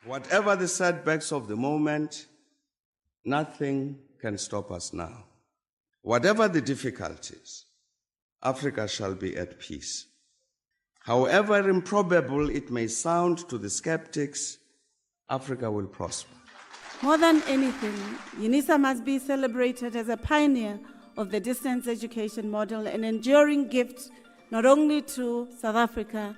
Whatever the setbacks of the moment, nothing can stop us now. Whatever the difficulties, Africa shall be at peace. However improbable it may sound to the skeptics, Africa will prosper. More than anything, UNISA must be celebrated as a pioneer of the distance education model, an enduring gift not only to South Africa,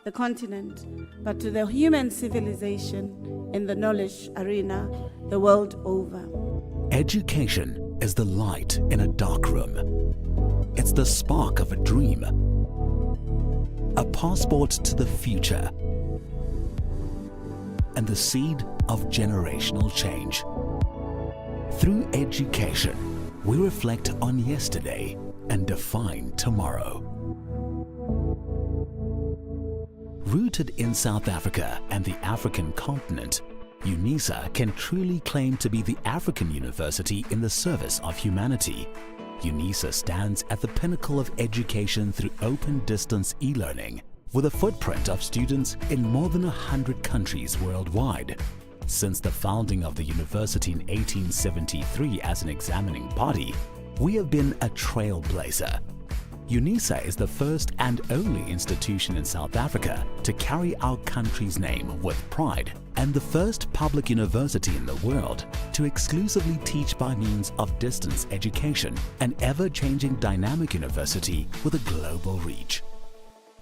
the continent, but to the human civilization in the knowledge arena the world over. Education is the light in a dark room. It's the spark of a dream, a passport to the future, and the seed of generational change. Through education, we reflect on yesterday and define tomorrow. Rooted in South Africa and the African continent, UNISA can truly claim to be the African university in the service of humanity. UNISA stands at the pinnacle of education through open distance e-learning, with a footprint of students in more than 100 countries worldwide. Since the founding of the university in 1873 as an examining body, we have been a trailblazer. UNISA is the first and only institution in South Africa to carry our country's name with pride, and the first public university in the world to exclusively teach by means of distance education, an ever-changing dynamic university with a global reach.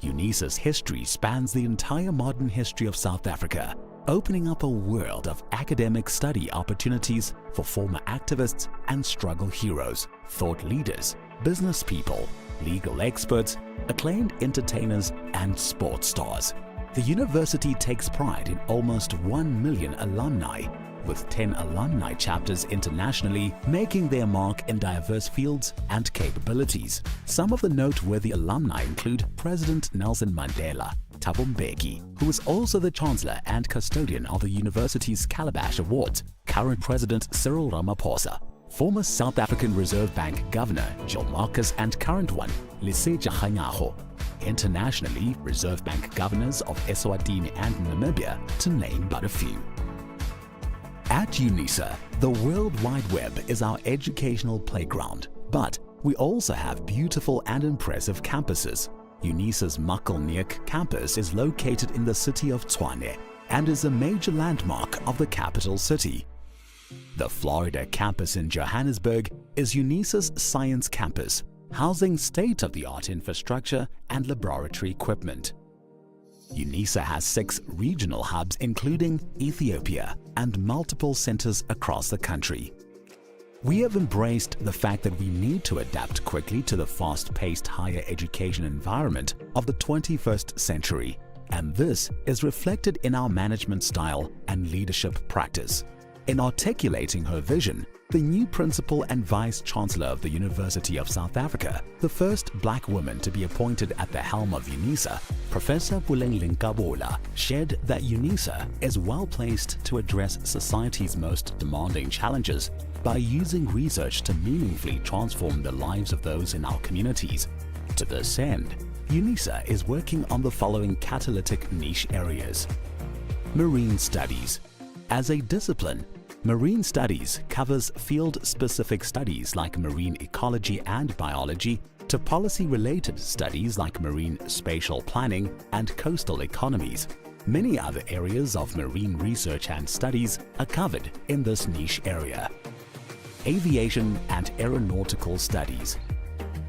UNISA's history spans the entire modern history of South Africa, opening up a world of academic study opportunities for former activists and struggle heroes, thought leaders, business people, legal experts, acclaimed entertainers, and sports stars. The university takes pride in almost 1 million alumni, with 10 alumni chapters internationally, making their mark in diverse fields and capabilities. Some of the noteworthy alumni include President Nelson Mandela, Thabo Mbeki, who is also the Chancellor and custodian of the university's Calabash Awards, current President Cyril Ramaphosa, former South African Reserve Bank Governor Jill Marcus, and current one, Lesetja Kganyago. Internationally, Reserve Bank governors of Eswatini and Namibia, to name but a few. At UNISA, the World Wide Web is our educational playground, but we also have beautiful and impressive campuses. UNISA's Makelneuk campus is located in the city of Tshwane and is a major landmark of the capital city. The Florida campus in Johannesburg is UNISA's science campus, housing state-of-the-art infrastructure and laboratory equipment. UNISA has 6 regional hubs including Ethiopia and multiple centers across the country. We have embraced the fact that we need to adapt quickly to the fast-paced higher education environment of the 21st century, and this is reflected in our management style and leadership practice. In articulating her vision, the new Principal and Vice Chancellor of the University of South Africa, the first black woman to be appointed at the helm of UNISA, Professor Puleng Linkabola, shared that UNISA is well placed to address society's most demanding challenges by using research to meaningfully transform the lives of those in our communities. To this end, UNISA is working on the following catalytic niche areas. Marine Studies. As a discipline, Marine Studies covers field-specific studies like marine ecology and biology to policy-related studies like marine spatial planning and coastal economies. Many other areas of marine research and studies are covered in this niche area. Aviation and Aeronautical Studies.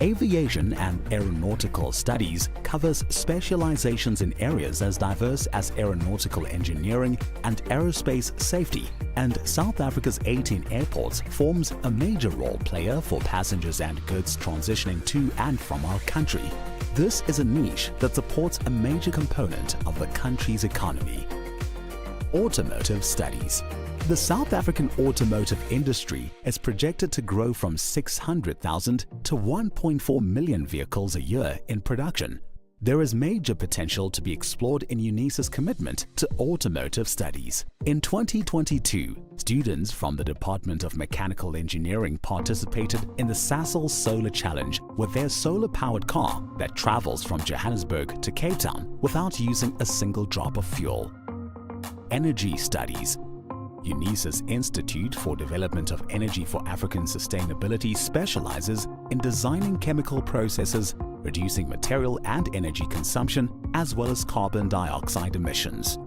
Aviation and Aeronautical Studies covers specializations in areas as diverse as aeronautical engineering and aerospace safety, and South Africa's 18 airports forms a major role player for passengers and goods transitioning to and from our country. This is a niche that supports a major component of the country's economy. Automotive Studies. The South African automotive industry is projected to grow from 600,000 to 1.4 million vehicles a year in production. There is major potential to be explored in UNISA's commitment to automotive studies. In 2022, students from the Department of Mechanical Engineering participated in the Sasol Solar Challenge with their solar-powered car that travels from Johannesburg to Cape Town without using a single drop of fuel. Energy Studies. UNISA's Institute for Development of Energy for African Sustainability specializes in designing chemical processes, reducing material and energy consumption, as well as carbon dioxide emissions.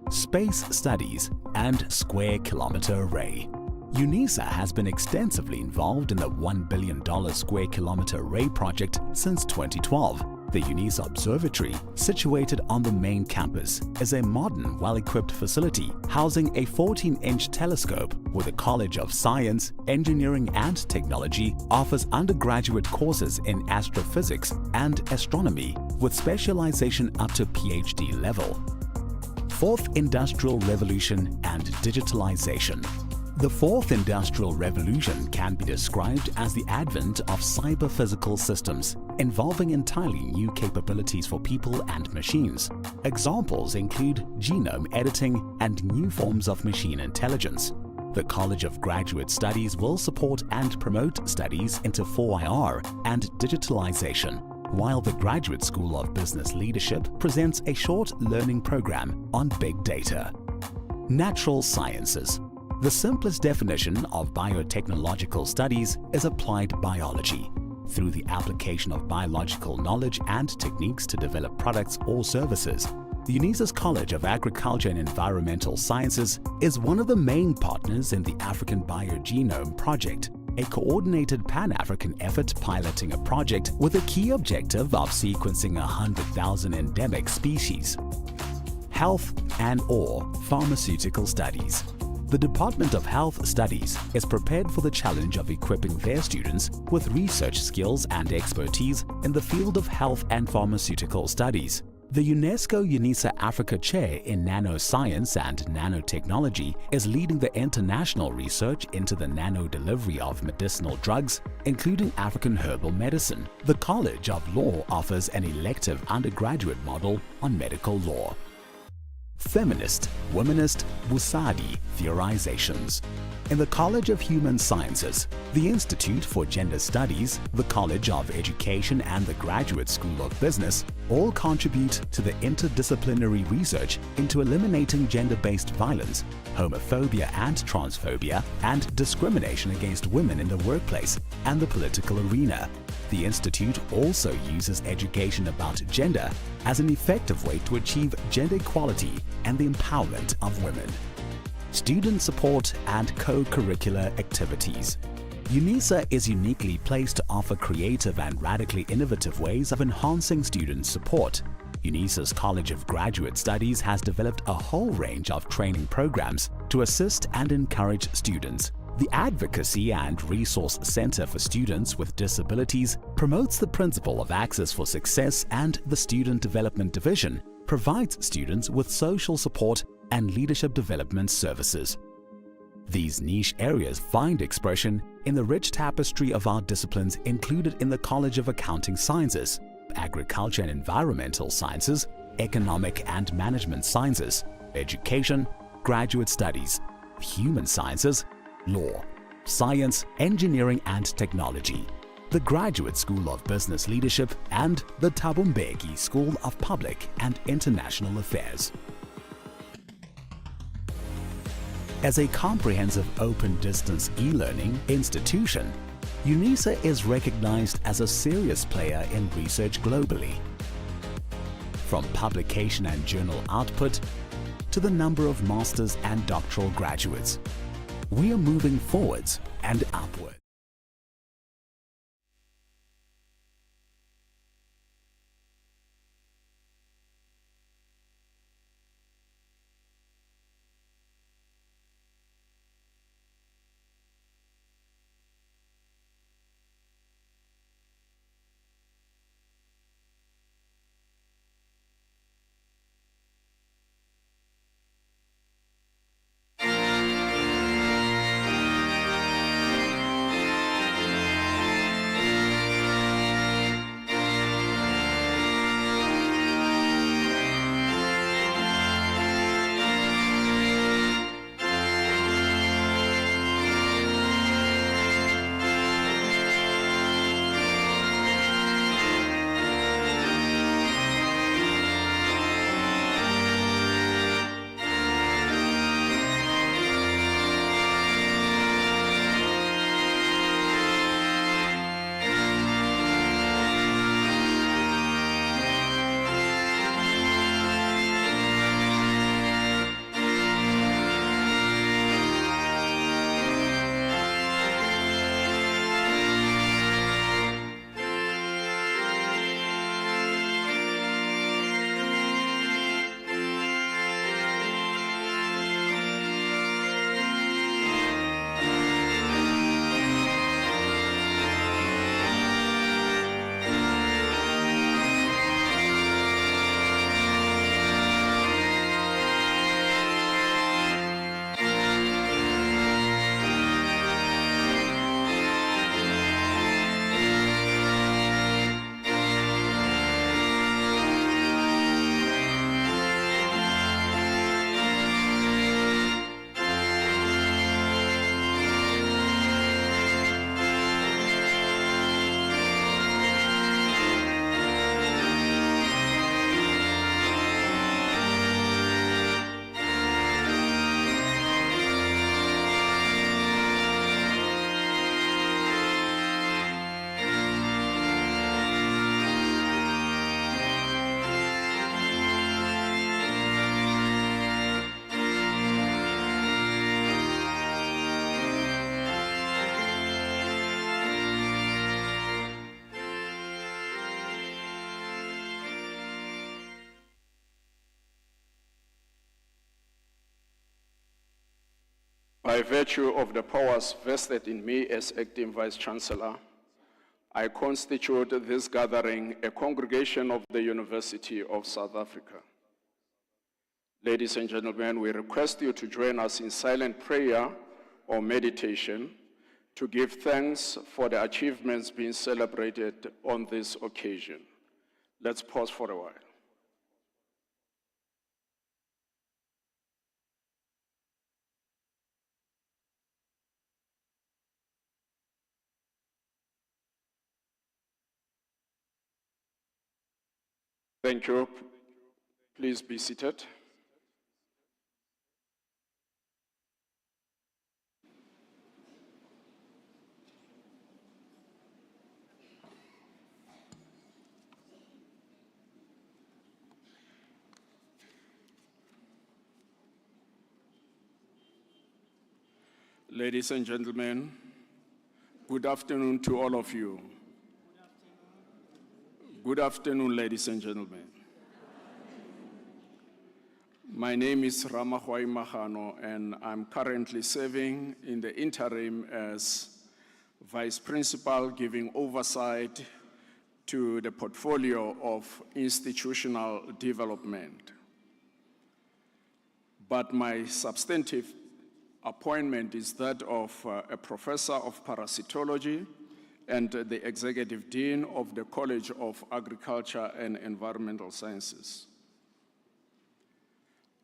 Space Studies and Square Kilometer Array. UNISA has been extensively involved in the $1 billion Square Kilometer Array project since 2012. The UNISA Observatory, situated on the main campus, is a modern, well-equipped facility housing a 14-inch telescope where the College of Science, Engineering and Technology offers undergraduate courses in astrophysics and astronomy with specialization up to PhD level. Fourth Industrial Revolution and Digitalization. The Fourth Industrial Revolution can be described as the advent of cyber-physical systems involving entirely new capabilities for people and machines. Examples include genome editing and new forms of machine intelligence. The College of Graduate Studies will support and promote studies into 4IR and digitalization, while the Graduate School of Business Leadership presents a short learning program on big data. Natural Sciences. The simplest definition of biotechnological studies is applied biology. Through the application of biological knowledge and techniques to develop products or services, the UNISA's College of Agriculture and Environmental Sciences is one of the main partners in the African Biogenome Project, a coordinated Pan-African effort piloting a project with a key objective of sequencing 100,000 endemic species. Health and/or Pharmaceutical Studies. The Department of Health Studies is prepared for the challenge of equipping their students with research skills and expertise in the field of health and pharmaceutical studies. The UNESCO UNISA Africa Chair in Nanoscience and Nanotechnology is leading the international research into the nano-delivery of medicinal drugs, including African herbal medicine. The College of Law offers an elective undergraduate model on medical law. Feminist, Womanist, Busadi Theorizations. In the College of Human Sciences, the Institute for Gender Studies, the College of Education and the Graduate School of Business all contribute to the interdisciplinary research into eliminating gender-based violence, homophobia and transphobia, and discrimination against women in the workplace and the political arena. The Institute also uses education about gender as an effective way to achieve gender equality and the empowerment of women. Student support and co-curricular activities. UNISA is uniquely placed to offer creative and radically innovative ways of enhancing student support. UNISA's College of Graduate Studies has developed a whole range of training programs to assist and encourage students. The Advocacy and Resource Center for Students with Disabilities promotes the principle of access for success, and the Student Development Division provides students with social support and leadership development services. These niche areas find expression in the rich tapestry of our disciplines included in the College of Accounting Sciences, Agriculture and Environmental Sciences, Economic and Management Sciences, Education, Graduate Studies, Human Sciences, Law, Science, Engineering and Technology, the Graduate School of Business Leadership, and the Thabo Mbeki School of Public and International Affairs. As a comprehensive open-distance e-learning institution, UNISA is recognized as a serious player in research globally. From publication and journal output to the number of master's and doctoral graduates, we are moving forwards and upward. By virtue of the powers vested in me as Acting Vice-Chancellor, I constitute this gathering a congregation of the University of South Africa. Ladies and gentlemen, we request you to join us in silent prayer or meditation to give thanks for the achievements being celebrated on this occasion. Let's pause for a while. Thank you. Please be seated. Ladies and gentlemen, good afternoon to all of you. Good afternoon, ladies and gentlemen. My name is Ramahwai Mahano, and I'm currently serving in the interim as Vice Principal, giving oversight to the portfolio of institutional development. But my substantive appointment is that of a professor of parasitology and the executive dean of the College of Agriculture and Environmental Sciences.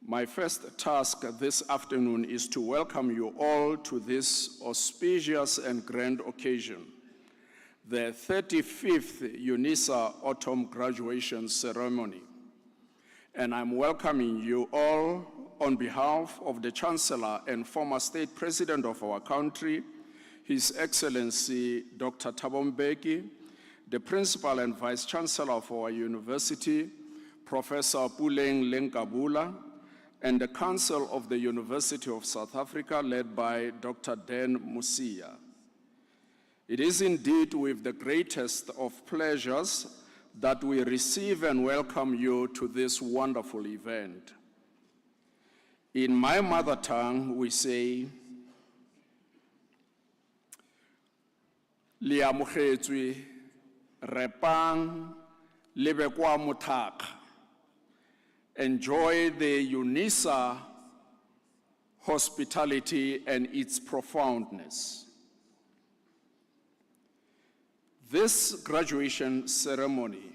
My first task this afternoon is to welcome you all to this auspicious and grand occasion, the 35th UNISA Autumn Graduation Ceremony. And I'm welcoming you all on behalf of the Chancellor and former State President of our country, His Excellency Dr. Thabo Mbeki, the Principal and Vice Chancellor of our university, Professor Puleng Lenkabula, and the Council of the University of South Africa, led by Dr. Dan Musia. It is indeed with the greatest of pleasures that we receive and welcome you to this wonderful event. In my mother tongue, we say, Liamogetswe repang lebe kwa mothaka. Enjoy the UNISA hospitality and its profoundness. This graduation ceremony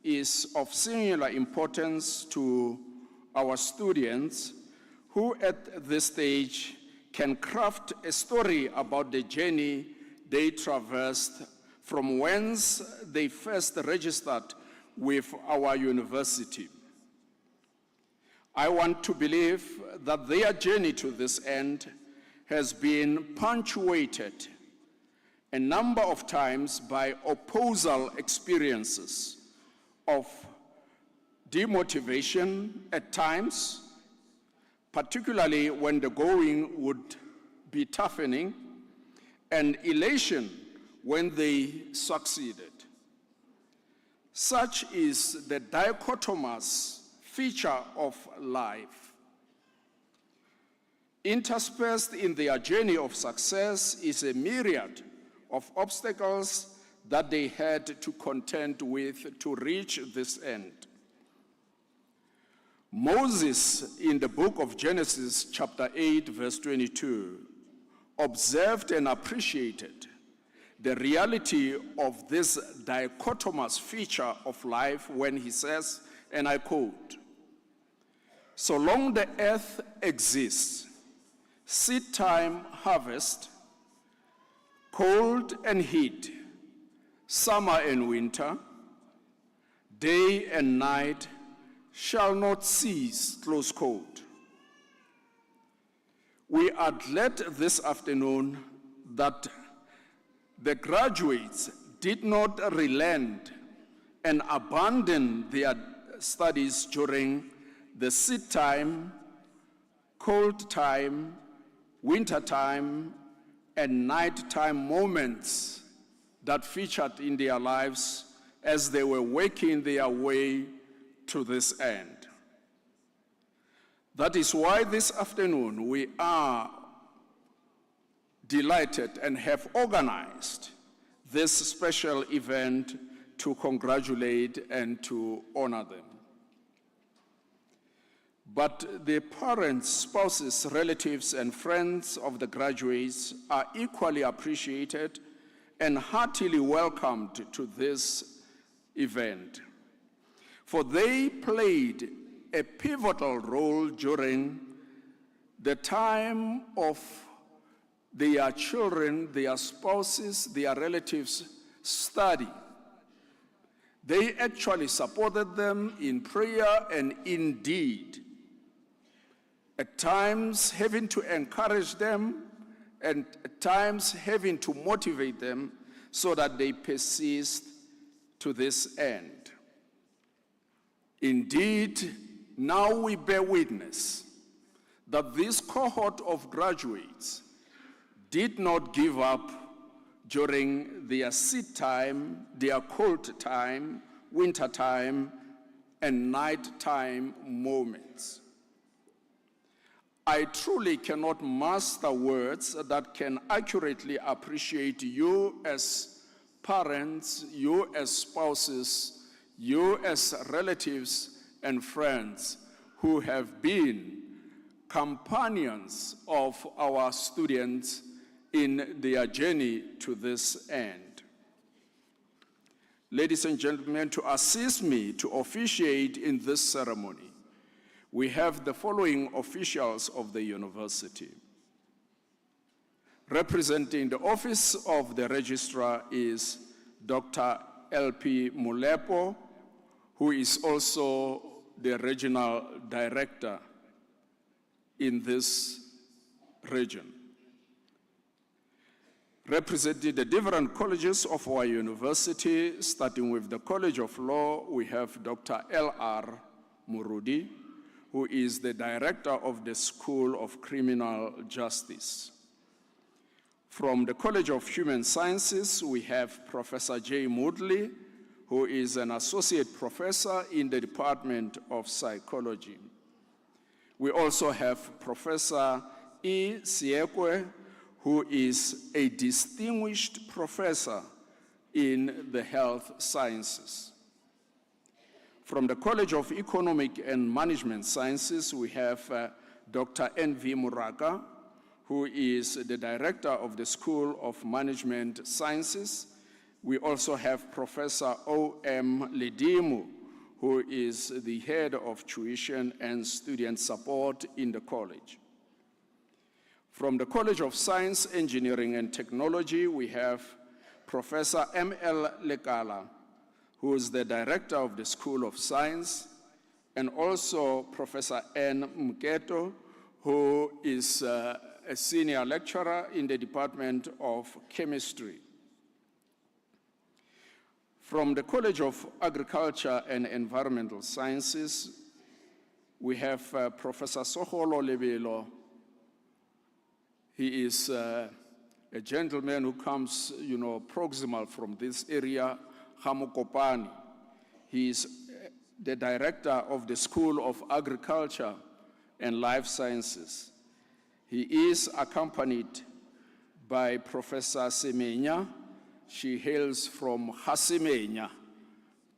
is of singular importance to our students who at this stage can craft a story about the journey they traversed from whence they first registered with our university. I want to believe that their journey to this end has been punctuated a number of times by opposal experiences of demotivation at times, particularly when the going would be toughening, and elation when they succeeded. Such is the dichotomous feature of life. Interspersed in their journey of success is a myriad of obstacles that they had to contend with to reach this end. Moses, in the book of Genesis, chapter 8, verse 22, observed and appreciated the reality of this dichotomous feature of life when he says, and I quote, "So long the earth exists, seed time, harvest, cold and heat, summer and winter, day and night shall not cease," close quote. We are glad this afternoon that the graduates did not relent and abandon their studies during the seed time, cold time, winter time, and nighttime moments that featured in their lives as they were working their way to this end. That is why this afternoon we are delighted and have organized this special event to congratulate and to honor them. But the parents, spouses, relatives, and friends of the graduates are equally appreciated and heartily welcomed to this event, for they played a pivotal role during the time of their children, their spouses, their relatives' study. They actually supported them in prayer and in deed, at times having to encourage them and at times having to motivate them so that they persist to this end. Indeed, now we bear witness that this cohort of graduates did not give up during their seed time, their cold time, winter time, and night time moments. I truly cannot master words that can accurately appreciate you as parents, you as spouses, you as relatives and friends who have been companions of our students in their journey to this end. Ladies and gentlemen, to assist me to officiate in this ceremony, we have the following officials of the university. Representing the office of the registrar is Dr. L.P. Mulepo, who is also the regional director in this region. Representing the different colleges of our university, starting with the College of Law, we have Dr. L.R. Murudi, who is the director of the School of Criminal Justice. From the College of Human Sciences, we have Professor J. Moodley, who is an associate professor in the Department of Psychology. We also have Professor E. Siekwe, who is a distinguished professor in the health sciences. From the College of Economic and Management Sciences, we have Dr. N.V. Muraka, who is the director of the School of Management Sciences. We also have Professor O.M. Ledimu, who is the head of tuition and student support in the college. From the College of Science, Engineering, and Technology, we have Professor M.L. Lekala, who is the director of the School of Science, and also Professor N. Mketo, who is a senior lecturer in the Department of Chemistry. From the College of Agriculture and Environmental Sciences, we have Professor Soholo Lebelo. He is a gentleman who comes, proximal from this area, Hamokopani. He is the director of the School of Agriculture and Life Sciences. He is accompanied by Professor Semenya. She hails from Hasimenya,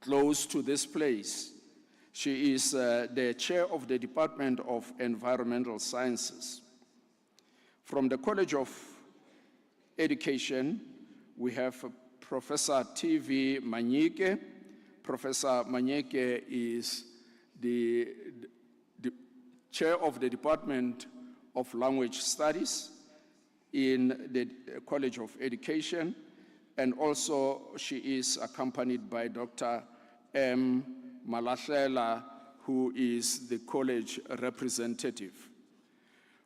close to this place. She is the chair of the Department of Environmental Sciences. From the College of Education, we have Professor T.V. Manyike. Professor Manyike is the chair of the Department of Language Studies in the College of Education, and also she is accompanied by Dr. M. Malahlela, who is the college representative.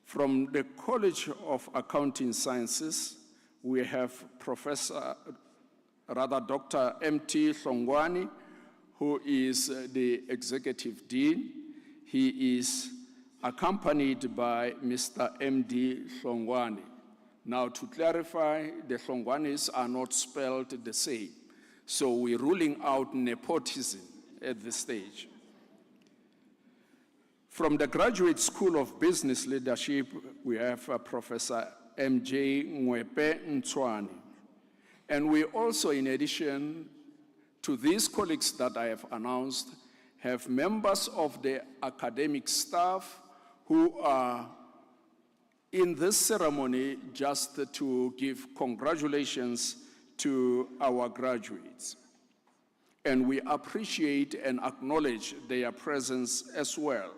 From the College of Accounting Sciences, we have Dr. M.T. Hlongwane, who is the executive dean. He is accompanied by Mr. M.D. Hlongwane. Now, to clarify, the Hlongwanes are not spelled the same, so we're ruling out nepotism at this stage. From the Graduate School of Business Leadership, we have Professor MJ Ngwepe Ntswane. And we also, in addition to these colleagues that I have announced, have members of the academic staff who are in this ceremony just to give congratulations to our graduates. And we appreciate and acknowledge their presence as well.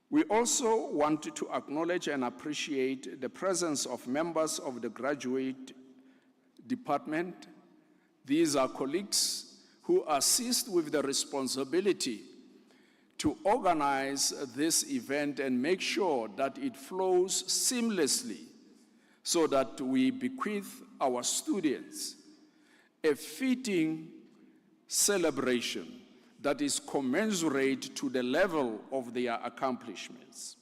We also want to acknowledge and appreciate the presence of members of the graduate department. These are colleagues who assist with the responsibility to organize this event and make sure that it flows seamlessly so that we bequeath our students a fitting celebration that is commensurate to the level of their accomplishments.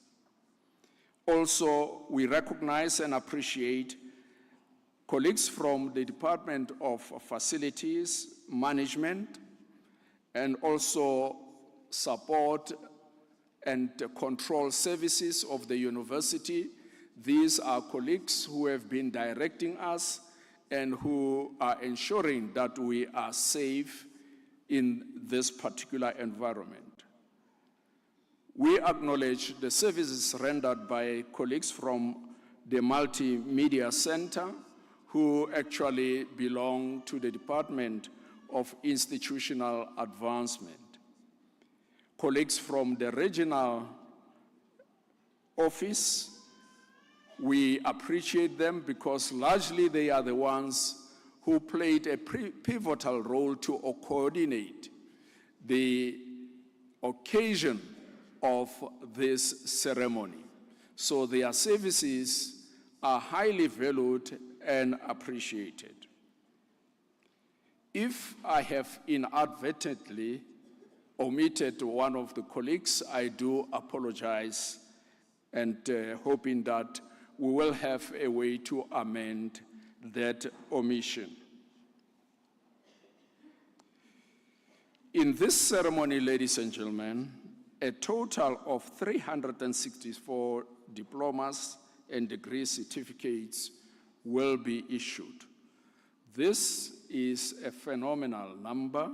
Also, we recognize and appreciate colleagues from the Department of Facilities Management and also support and control services of the university. These are colleagues who have been directing us and who are ensuring that we are safe in this particular environment. We acknowledge the services rendered by colleagues from the Multimedia Center who actually belong to the Department of Institutional Advancement. Colleagues from the regional office, we appreciate them because largely they are the ones who played a pivotal role to coordinate the occasion of this ceremony. So their services are highly valued and appreciated. If I have inadvertently omitted one of the colleagues, I do apologize, and hoping that we will have a way to amend that omission. In this ceremony, ladies and gentlemen, a total of 364 diplomas and degree certificates will be issued. This is a phenomenal number,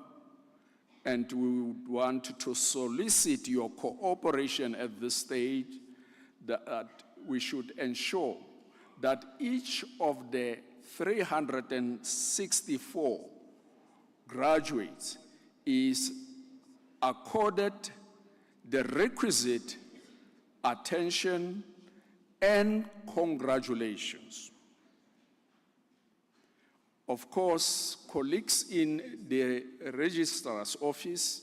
and we would want to solicit your cooperation at this stage that we should ensure that each of the 364 graduates is accorded the requisite attention and congratulations. Of course, colleagues in the registrar's office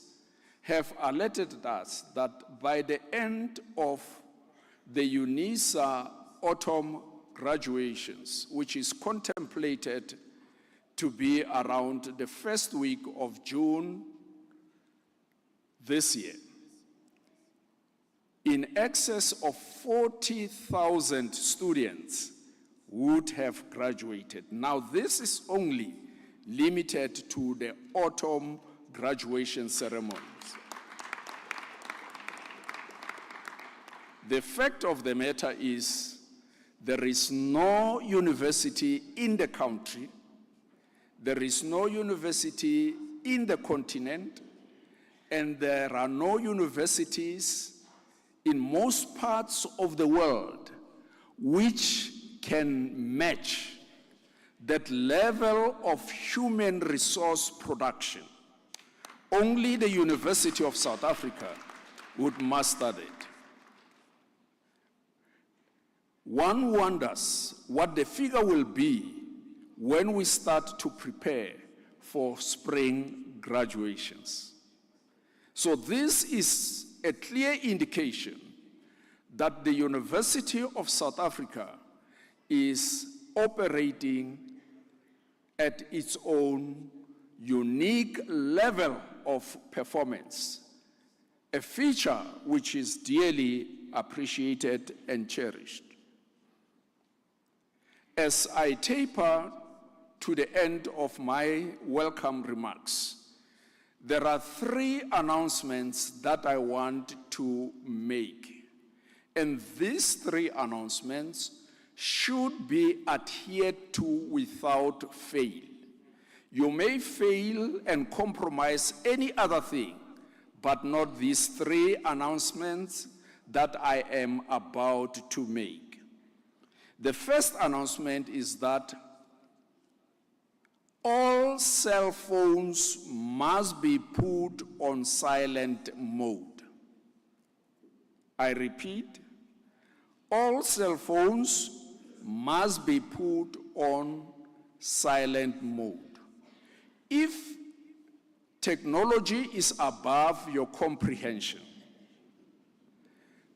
have alerted us that by the end of the UNISA autumn graduations, which is contemplated to be around the first week of June this year, in excess of 40,000 students would have graduated. Now, this is only limited to the autumn graduation ceremonies. The fact of the matter is there is no university in the country, there is no university in the continent, and there are no universities in most parts of the world which can match that level of human resource production. Only the University of South Africa would master it. One wonders what the figure will be when we start to prepare for spring graduations. So this is a clear indication that the University of South Africa is operating at its own unique level of performance, a feature which is dearly appreciated and cherished. As I taper to the end of my welcome remarks, there are three announcements that I want to make. And these three announcements should be adhered to without fail. You may fail and compromise any other thing, but not these three announcements that I am about to make. The first announcement is that all cell phones must be put on silent mode. I repeat, all cell phones must be put on silent mode. If technology is above your comprehension,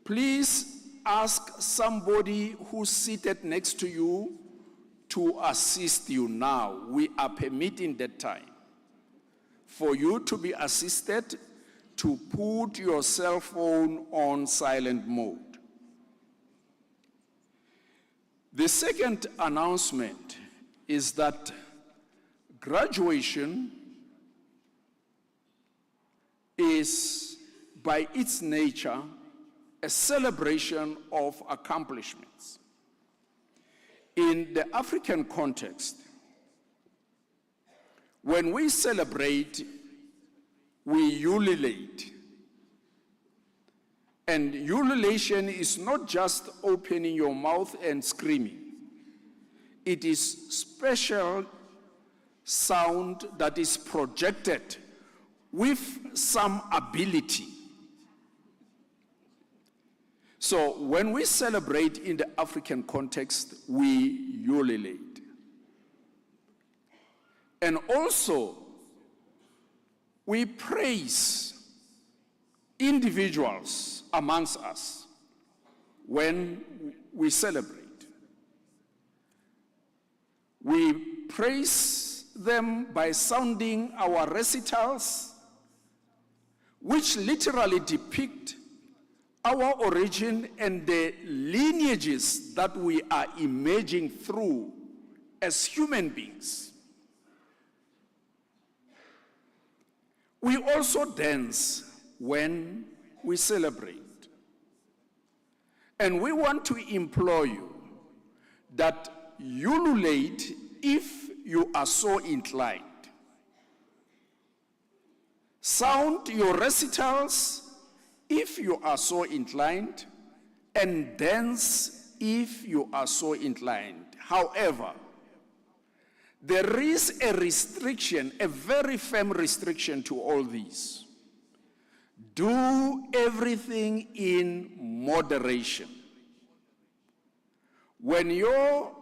please ask somebody who's seated next to you to assist you now. We are permitting that time for you to be assisted to put your cell phone on silent mode. The second announcement is that graduation is, by its nature, a celebration of accomplishments. In the African context, when we celebrate, we ululate. And ululation is not just opening your mouth and screaming. It is special sound that is projected with some ability. So when we celebrate in the African context, we ululate. And also, we praise individuals amongst us when we celebrate. We praise them by sounding our recitals, which literally depict our origin and the lineages that we are emerging through as human beings. We also dance when we celebrate. And we want to implore you that ululate if you are so inclined. Sound your recitals if you are so inclined, and dance if you are so inclined. However, there is a restriction, a very firm restriction to all these. Do everything in moderation. When your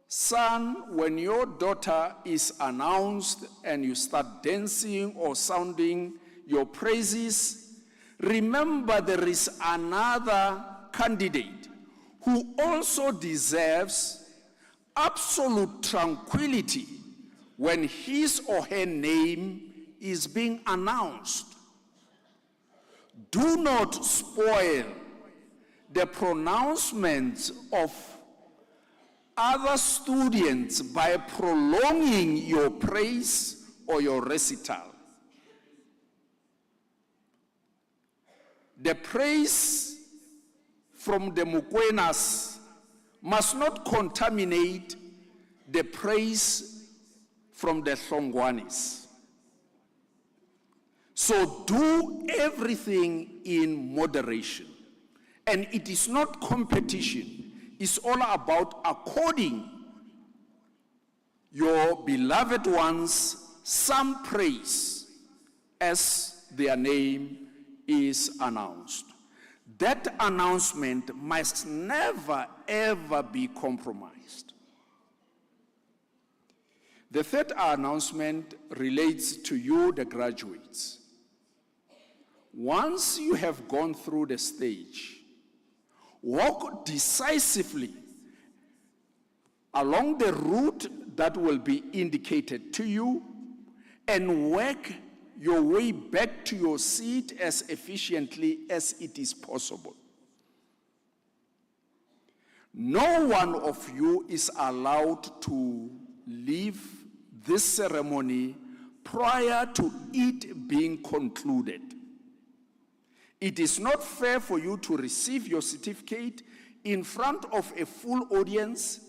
son, when your daughter is announced and you start dancing or sounding your praises, remember there is another candidate who also deserves absolute tranquility when his or her name is being announced. Do not spoil the pronouncements of other students by prolonging your praise or your recital. The praise from the Mukwenas must not contaminate the praise from the Hlongwanes. So do everything in moderation. And it is not competition. It's all about according your beloved ones some praise as their name is announced. That announcement must never, ever be compromised. The third announcement relates to you, the graduates. Once you have gone through the stage, walk decisively along the route that will be indicated to you and work your way back to your seat as efficiently as it is possible. No one of you is allowed to leave this ceremony prior to it being concluded. It is not fair for you to receive your certificate in front of a full audience,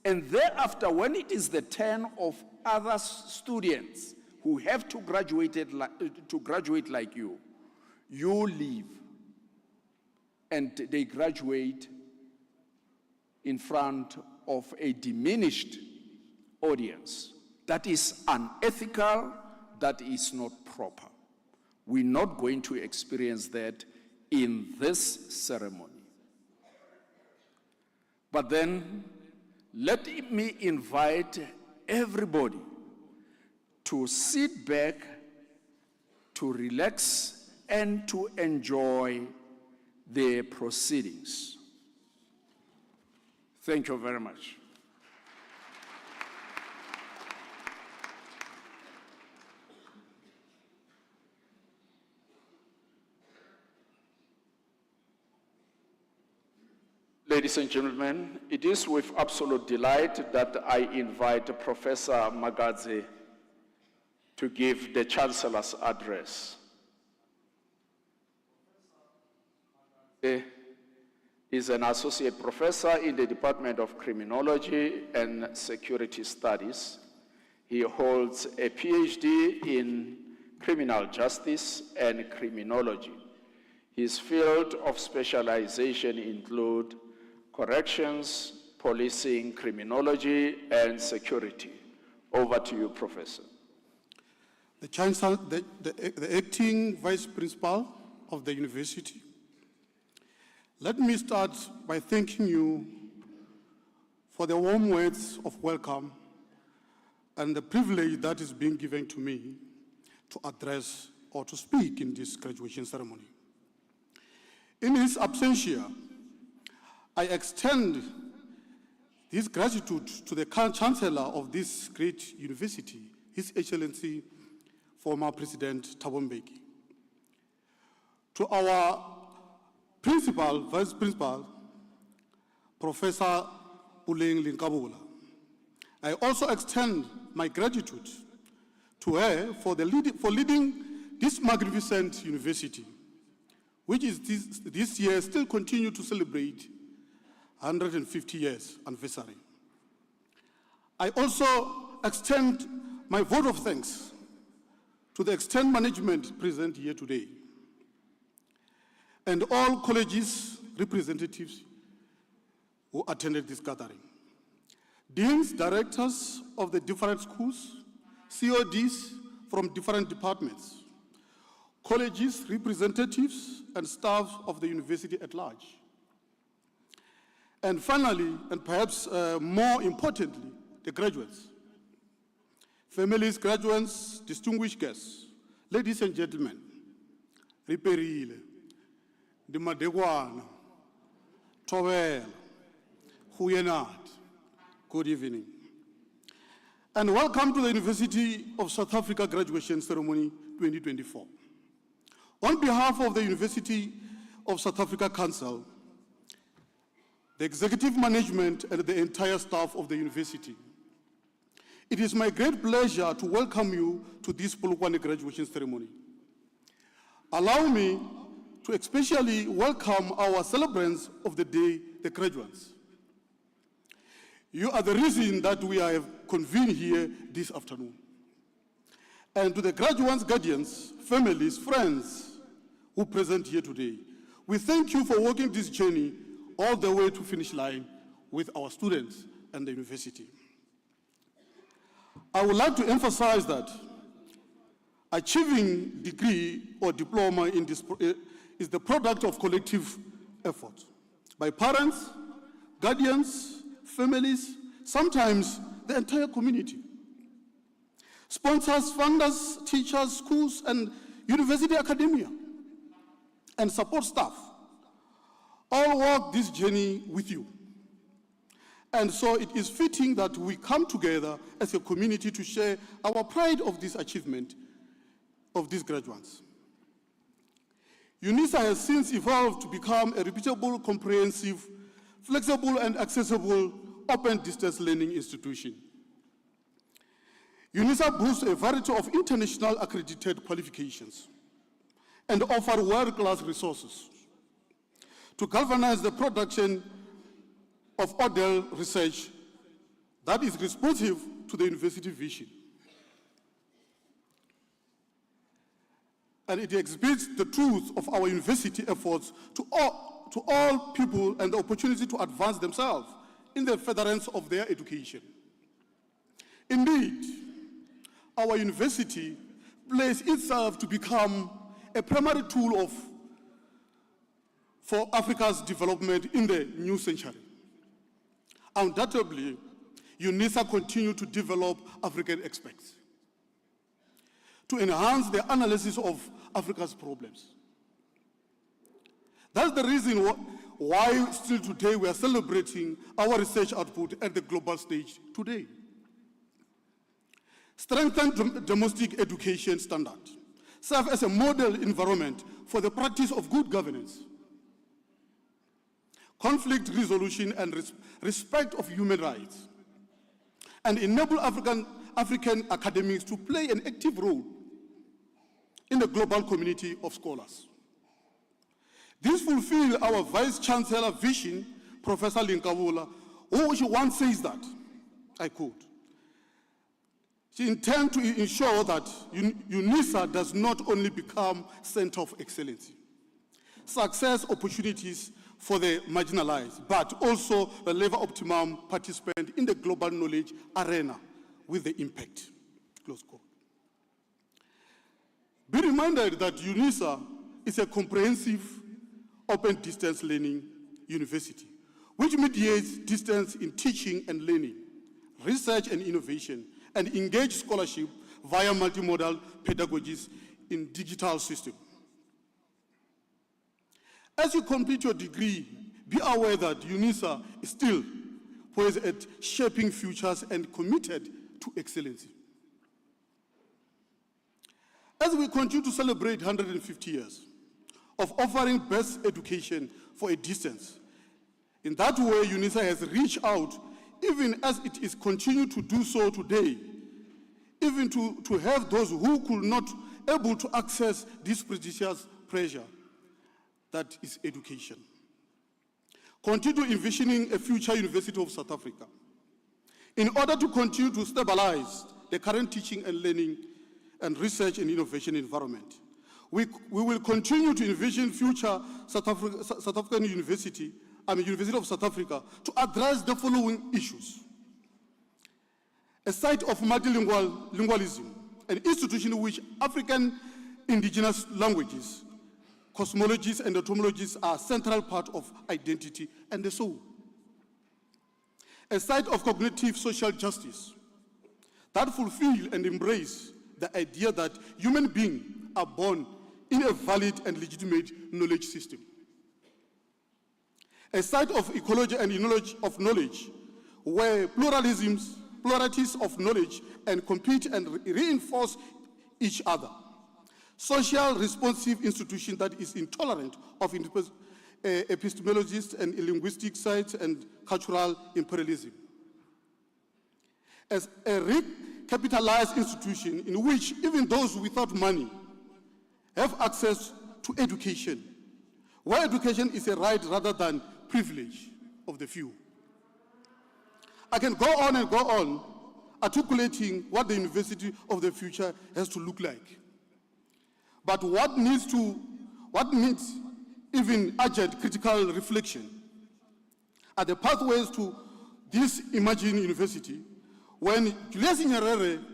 and thereafter, when it is the turn of other students who have to graduate like you, you leave and they graduate in front of a diminished audience. That is unethical, that is not proper. We're not going to experience that in this ceremony. But then, let me invite everybody to sit back, to relax, and to enjoy the proceedings. Thank you very much. Ladies and gentlemen, it is with absolute delight that I invite Professor Magadze to give the Chancellor's address. He is an associate professor in the Department of Criminology and Security Studies. He holds a PhD in criminal justice and criminology. His field of specialization include corrections, policing, criminology, and security. Over to you, Professor. The Chancellor, the acting Vice Principal of the University, let me start by thanking you for the warm words of welcome and the privilege that is being given to me to address or to speak in this graduation ceremony. In his absentia, I extend this gratitude to the Chancellor of this great university, His Excellency, former President Thabo Mbeki. To our Principal, Vice Principal, Professor Puleng Linkabula. I also extend my gratitude to her for leading this magnificent university, which is this year still continue to celebrate 150 years anniversary. I also extend my vote of thanks to the external management present here today, and all colleges representatives who attended this gathering. Deans, directors of the different schools, CODs from different departments, colleges, representatives, and staff of the university at large. And finally, and perhaps more importantly, the graduates. Families, graduates, distinguished guests, ladies and gentlemen, Riperile, Dimadegwana, Towel, Huyenat, good evening. And welcome to the University of South Africa Graduation Ceremony 2024. On behalf of the University of South Africa Council, the executive management, and the entire staff of the university, it is my great pleasure to welcome you to this Polokwane graduation ceremony. Allow me to especially welcome our celebrants of the day, the graduates. You are the reason that we are convened here this afternoon. And to the graduates, guardians, families, friends who are present here today, we thank you for walking this journey all the way to finish line with our students and the university. I would like to emphasize that achieving degree or diploma in this is the product of collective effort by parents, guardians, families, sometimes the entire community. Sponsors, funders, teachers, schools, and university academia, and support staff all walk this journey with you. And so it is fitting that we come together as a community to share our pride of this achievement of these graduates. UNISA has since evolved to become a reputable, comprehensive, flexible, and accessible open distance learning institution. UNISA boasts a variety of international accredited qualifications and offer world-class resources. To galvanize the production of Odell research that is responsive to the university vision. And it exhibits the truth of our university efforts to all people and the opportunity to advance themselves in the furtherance of their education. Indeed, our university places itself to become a primary tool for Africa's development in the new century. Undoubtedly, UNISA continues to develop African experts to enhance the analysis of Africa's problems. That's the reason why still today we are celebrating our research output at the global stage today. Strengthen domestic education standards, serve as a model environment for the practice of good governance, conflict resolution and respect of human rights, and enable African academics to play an active role in the global community of scholars. This fulfills our Vice Chancellor vision, Professor Linkabula, who once says that, I quote, she intends to ensure that UNISA does not only become center of excellence, success opportunities for the marginalized, but also the level optimum participant in the global knowledge arena with the impact, close quote. Be reminded that UNISA is a comprehensive open distance learning university, which mediates distance in teaching and learning, research and innovation, and engage scholarship via multimodal pedagogies in digital systems. As you complete your degree, be aware that UNISA is still poised at shaping futures and committed to excellence. As we continue to celebrate 150 years of offering best education for a distance, in that way, UNISA has reached out, even as it is continuing to do so today, even to have those who could not able to access this prestigious treasure that is education. Continue envisioning a future University of South Africa. In order to continue to stabilize the current teaching and learning and research and innovation environment, we will continue to envision future South African University of South Africa to address the following issues. A site of multilingualism, an institution in which African indigenous languages, cosmologies and etymologies are a central part of identity and the soul. A site of cognitive social justice that fulfill and embrace the idea that human beings are born in a valid and legitimate knowledge system. A site of ecology and knowledge where pluralities of knowledge and compete and reinforce each other. Social responsive institution that is intolerant of epistemologists and linguistic sites and cultural imperialism. As a recapitalized institution in which even those without money have access to education, where education is a right rather than privilege of the few. I can go on and go on articulating what the university of the future has to look like. But what needs even urgent critical reflection are the pathways to this emerging university. When Julius Nyerere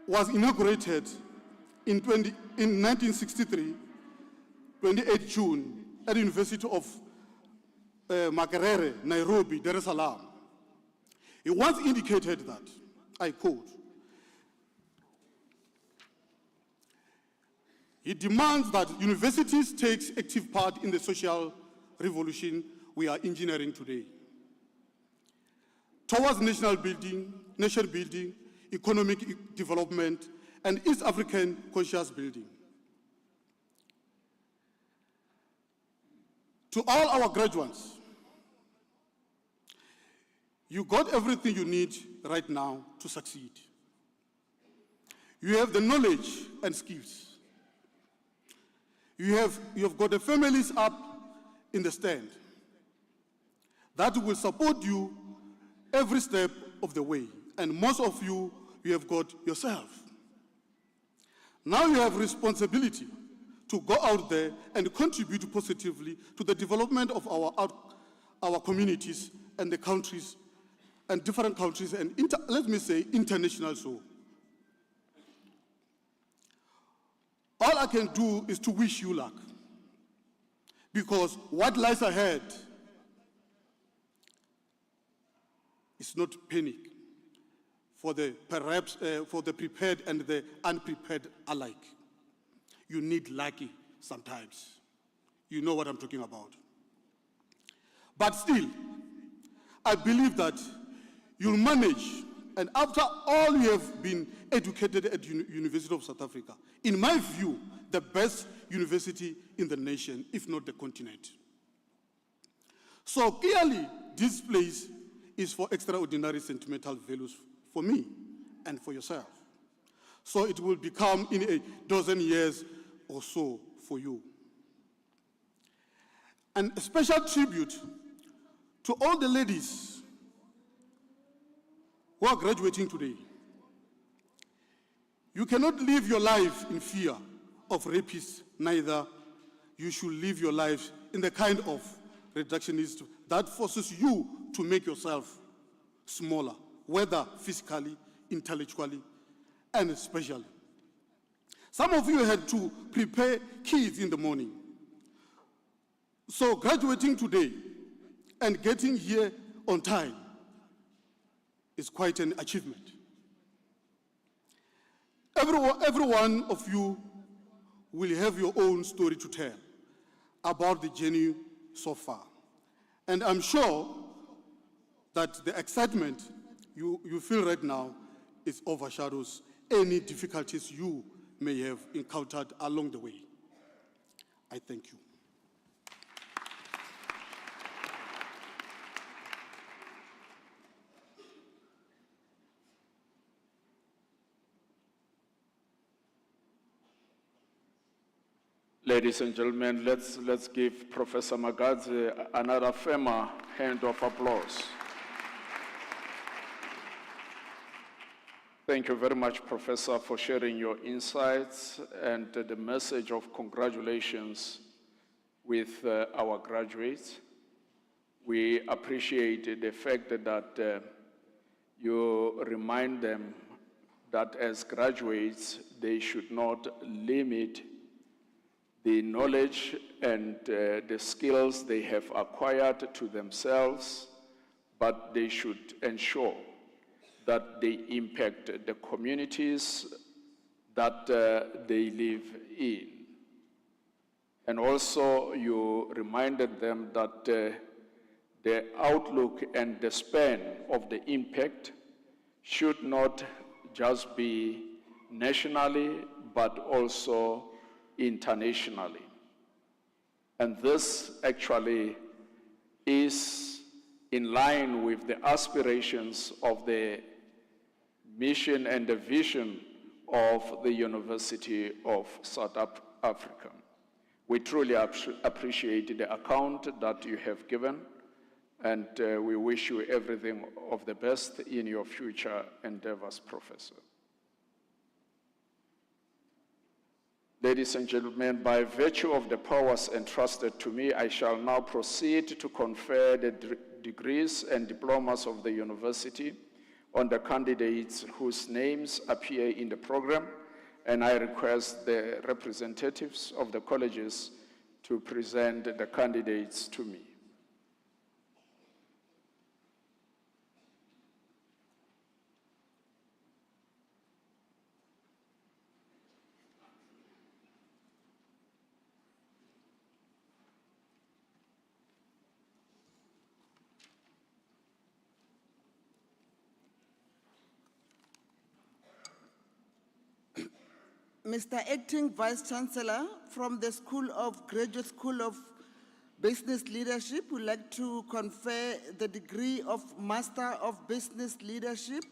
was inaugurated in 1963, 28 June, at the University of Makerere, Nairobi, Dar es Salaam, he once indicated that, I quote, he demands that universities take active part in the social revolution we are engineering today, towards nation building, economic development, and East African conscious building. To all our graduates, you got everything you need right now to succeed. You have the knowledge and skills. You have got the families up in the stand that will support you every step of the way. And most of you have got yourself. Now you have responsibility to go out there and contribute positively to the development of our communities and the countries and different countries and let me say international so. All I can do is to wish you luck, because what lies ahead is not panic for the prepared and the unprepared alike. You need lucky sometimes. You know what I'm talking about. But still, I believe that you'll manage, and after all you have been educated at University of South Africa, in my view, the best university in the nation, if not the continent. So clearly, this place is for extraordinary sentimental values for me and for yourself. So it will become in a dozen years or so for you. And a special tribute to all the ladies who are graduating today. You cannot live your life in fear of rapists, neither you should live your life in the kind of reductionist that forces you to make yourself smaller, whether physically, intellectually, and spatially. Some of you had to prepare kids in the morning. So graduating today and getting here on time is quite an achievement. Every one of you will have your own story to tell about the journey so far. And I'm sure that the excitement you feel right now is overshadows any difficulties you may have encountered along the way. I thank you. Ladies and gentlemen, let's give Professor Magadze another firmer hand of applause. Thank you very much, Professor, for sharing your insights and the message of congratulations with our graduates. We appreciate the fact that you remind them that as graduates, they should not limit the knowledge and the skills they have acquired to themselves, but they should ensure that they impact the communities that they live in. And also you reminded them that the outlook and the span of the impact should not just be nationally, but also internationally. And this actually is in line with the aspirations of the mission and the vision of the University of South Africa. We truly appreciate the account that you have given, and we wish you everything of the best in your future endeavors, Professor. Ladies and gentlemen, by virtue of the powers entrusted to me, I shall now proceed to confer the degrees and diplomas of the university on the candidates whose names appear in the program, and I request the representatives of the colleges to present the candidates to me. Mr. Acting Vice-Chancellor from the Graduate School of Business Leadership would like to confer the degree of Master of Business Leadership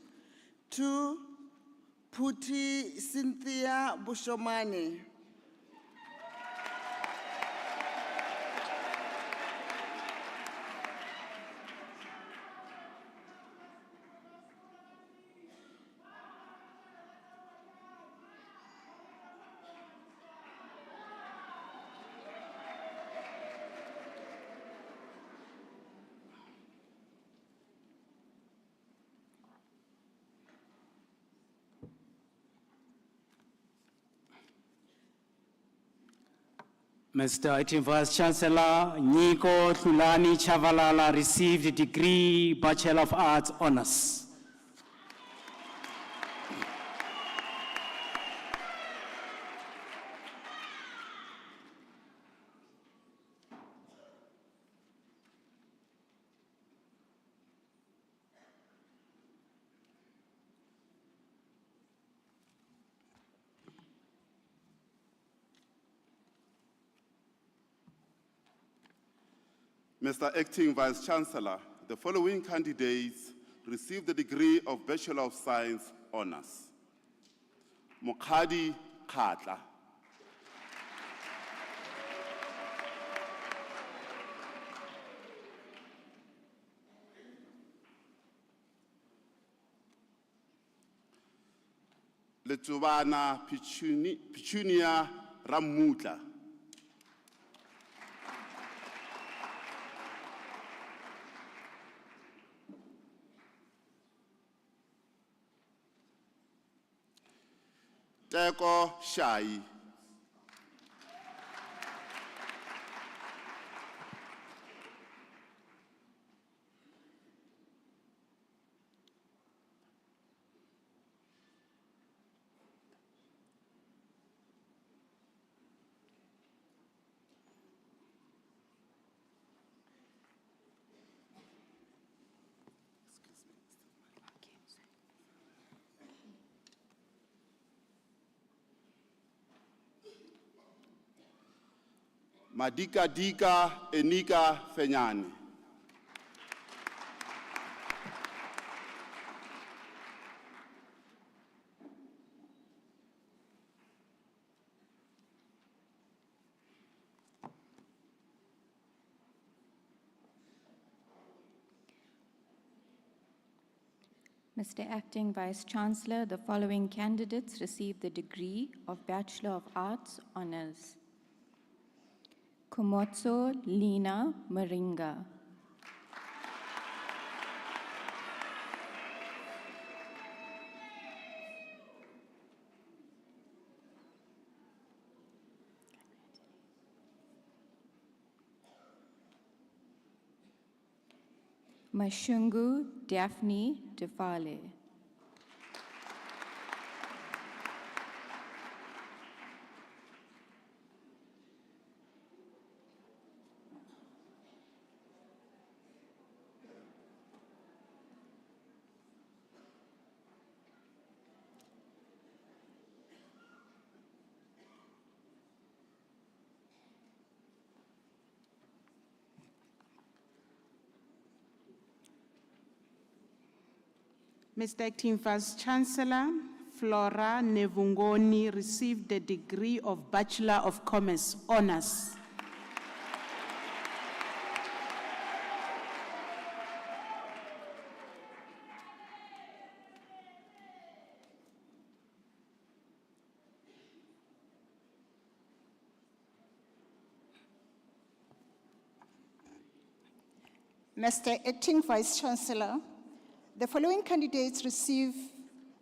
to Puti Cynthia Bushomane. Mr. Acting Vice Chancellor Niko Thulani Chavalala received a degree Bachelor of Arts Honours. Mr. Acting Vice Chancellor, the following candidates received the degree of Bachelor of Science Honours. Mokhadi Khatla. Letubana Pichunia Ramutla. Teko Shai. Madika Dika Enika Fenyane. Mr. Acting Vice Chancellor, the following candidates received the degree of Bachelor of Arts Honours. Komotso Lina Maringa. Mashungu Daphne Defale. Mr. Acting Vice Chancellor, Flora Nevungoni received the degree of Bachelor of Commerce Honours. Mr. Acting Vice Chancellor, the following candidates receive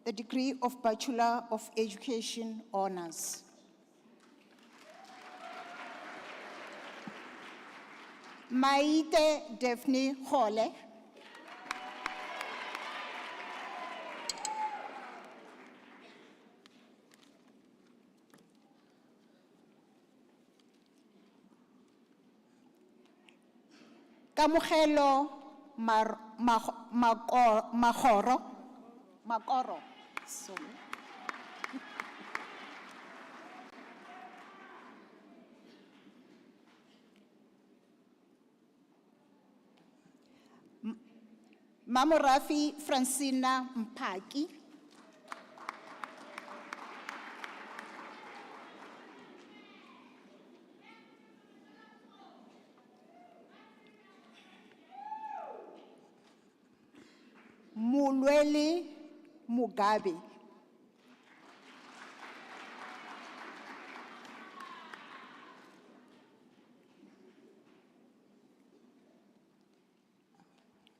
the degree of Bachelor of Education Honours. Maite Daphne Hole. Kamogelo Makoro. Sorry. Mamorafi Francina Mpaki. Mulweli Mugabe.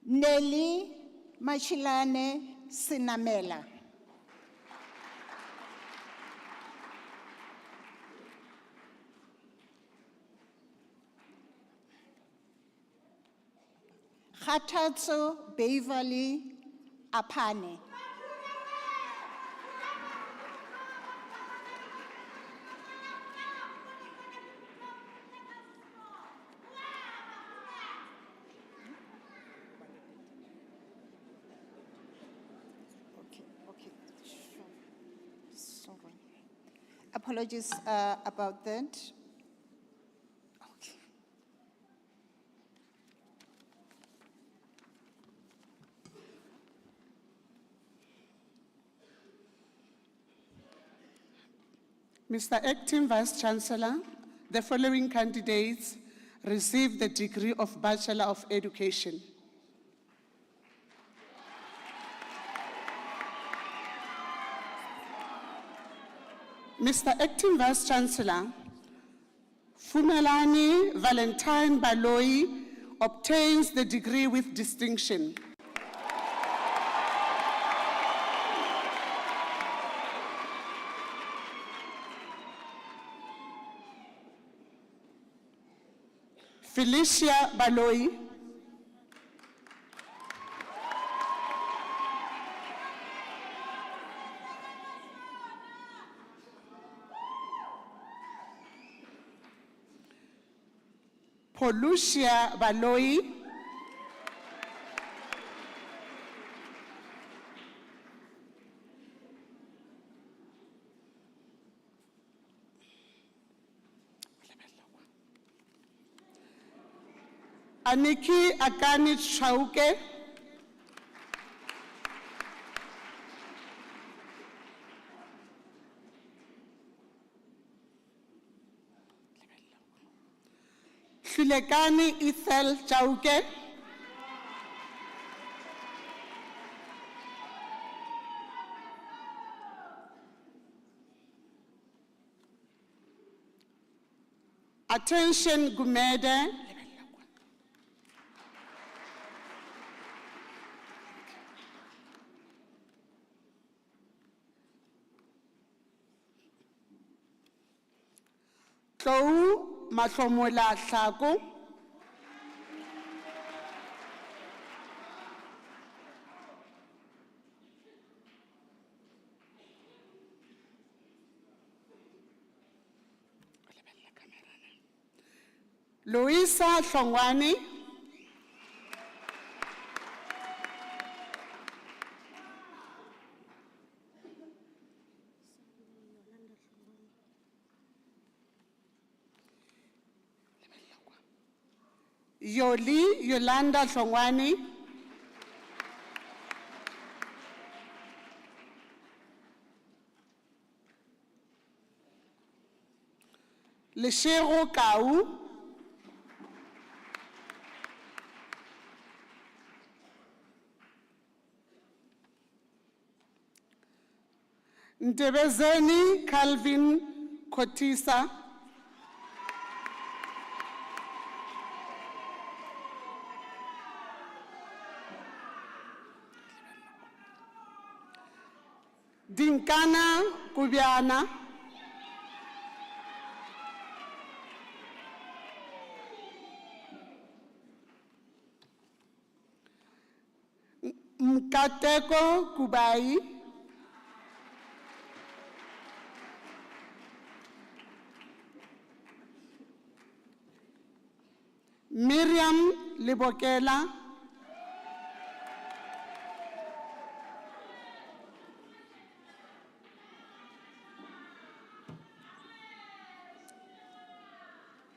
Nelly Machilane Sinamela. Kgathatso Beverly Apane. Okay, sure. Sorry. Apologies about that. Okay. Mr. Acting Vice Chancellor, the following candidates received the degree of Bachelor of Education. Mr. Acting Vice Chancellor, Fumelani Valentine Baloi obtains the degree with distinction. Felicia Baloi. Polucia Baloi. Aniki Akani Chauke. Shulekani Ethel Chauke. Attention Gumede. Tlou Mahlomola Tlhako. Louisa Hlongwane. Yoli Yolanda Hlongwane. Leshego Kau. Ndebezeni Calvin Kotisa. Dinkana Kubiana. Mkateko Kubai. Miriam Libokela.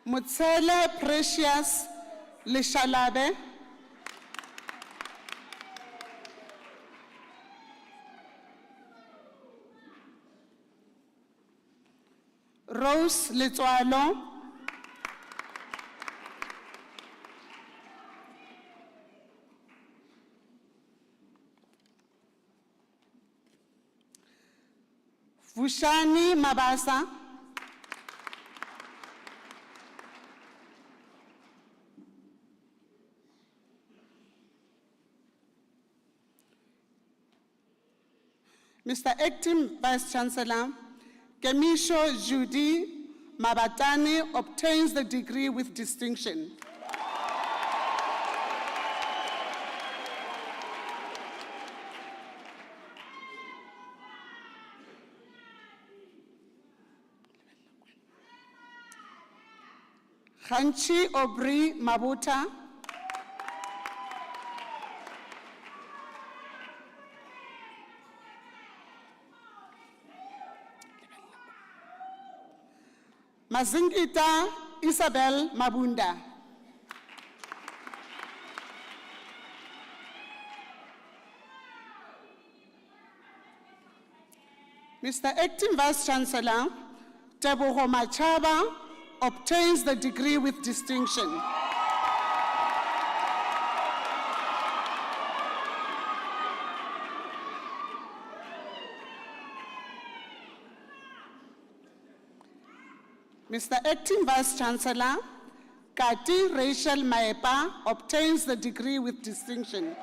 Mutsele Precious Lishalabe. Rose Letswalo. Vushani Mabasa. Mr. Acting Vice Chancellor, Kemisho Judy Mabatani obtains the degree with distinction. Khanchi Aubrey Mabuta. Mazingita Isabel Mabunda. Mr. Acting Vice Chancellor, Teboho Machaba obtains the degree with distinction. Mr. Acting Vice Chancellor, Kati Rachel Maepa obtains the degree with distinction.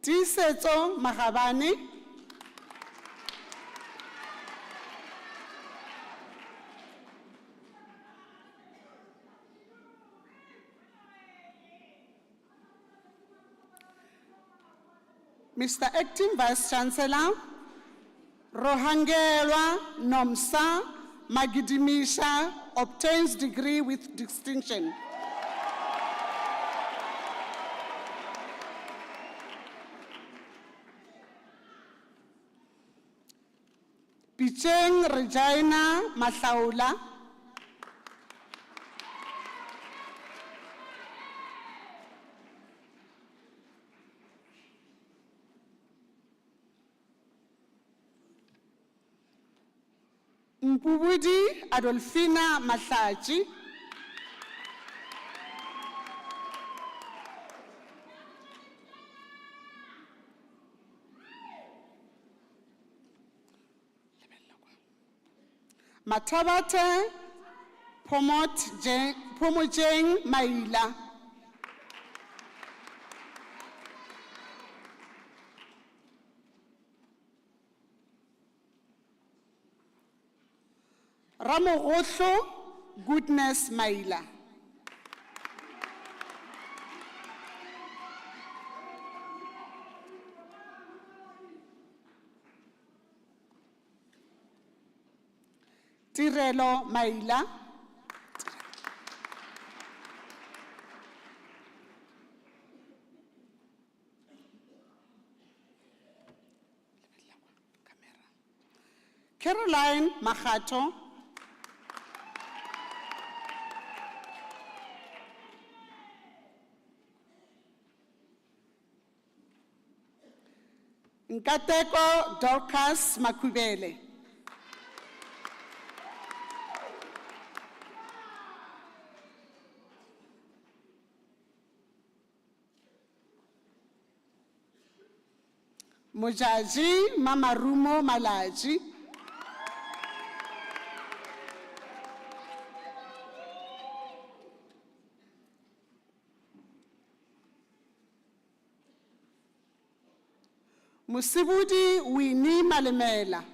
Tisetso Mahabani. Mr. Acting Vice Chancellor, Rohangelwa Nomsa Magidimisha obtains degree with distinction. Picheng Regina Masaula. Mpubudi Adolfina Masachi. Matabate Pomojeng Maila. Ramogotlo Goodness Maila. Tirelo Maila. Caroline Mahato. Nkateko Dorcas Makubele. Mojaji Mamarumo Malaji. Musibudi Winnie Malemela.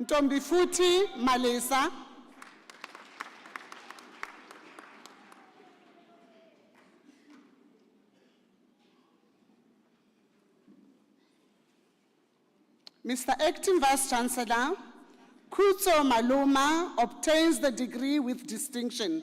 Ntombi Futhi Malesa. Mr. Acting Vice Chancellor, Kutso Maluma obtains the degree with distinction.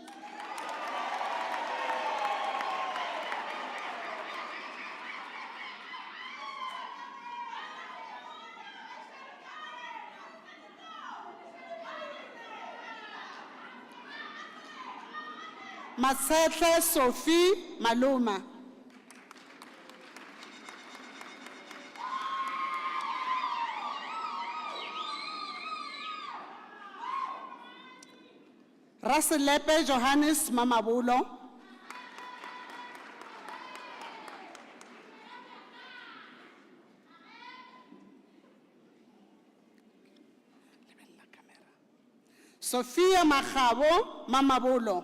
Masetle Sophie Maluma. Raselepe Johannes Mamabulo. Sophia Mahabo Mamabulo.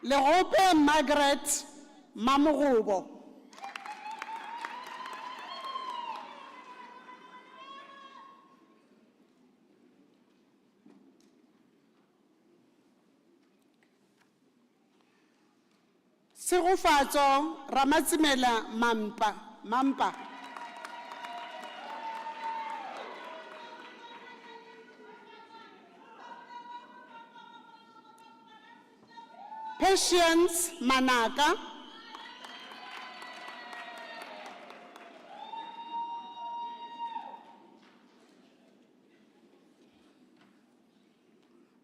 Lerope Margaret Mamurubo. Segufatso Ramatsimela Mampa. Patience Manaka.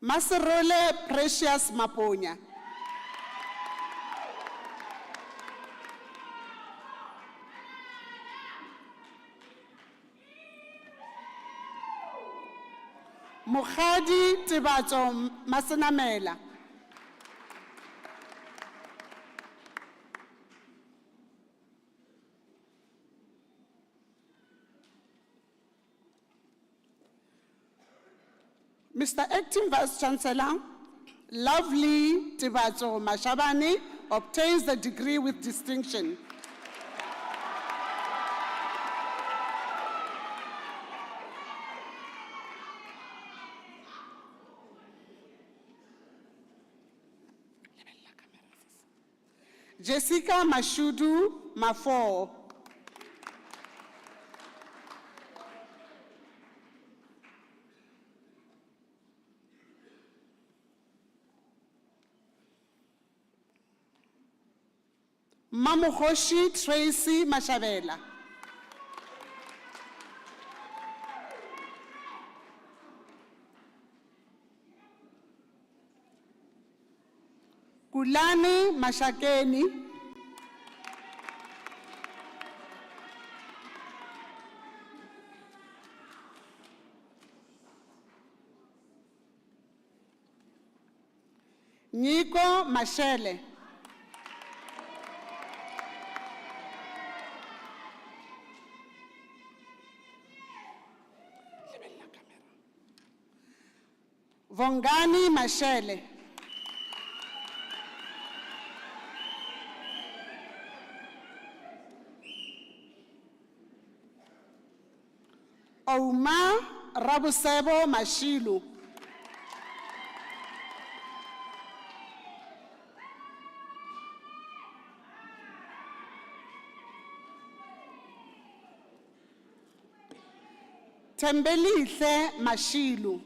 Maserole Precious Maponya. Mukhadi Tibato Masenamela. Mr. Acting Vice Chancellor, Lovely Tibato Mashabane obtains the degree with distinction. Jessica Mashudu Mafo. Mamuhoshi Tracy Mashabela. Kulani Mashakeni. Nico Mashele. Vongani Mashele. Ouma Rabusebo Mashilu. Tembelihle Mashilu.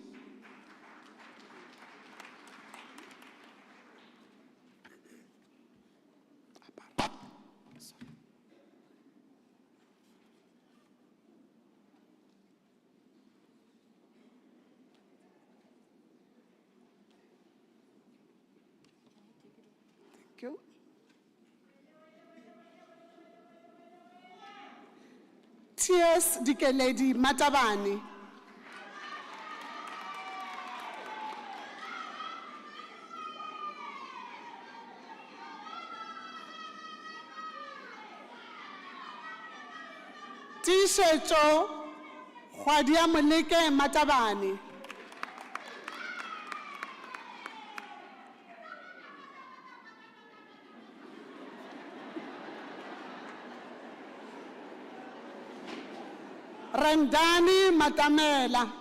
Thank you. Tears Dikeledi Matabani. Tishecho Khwadia Moleke Matabani. Randani Matamela.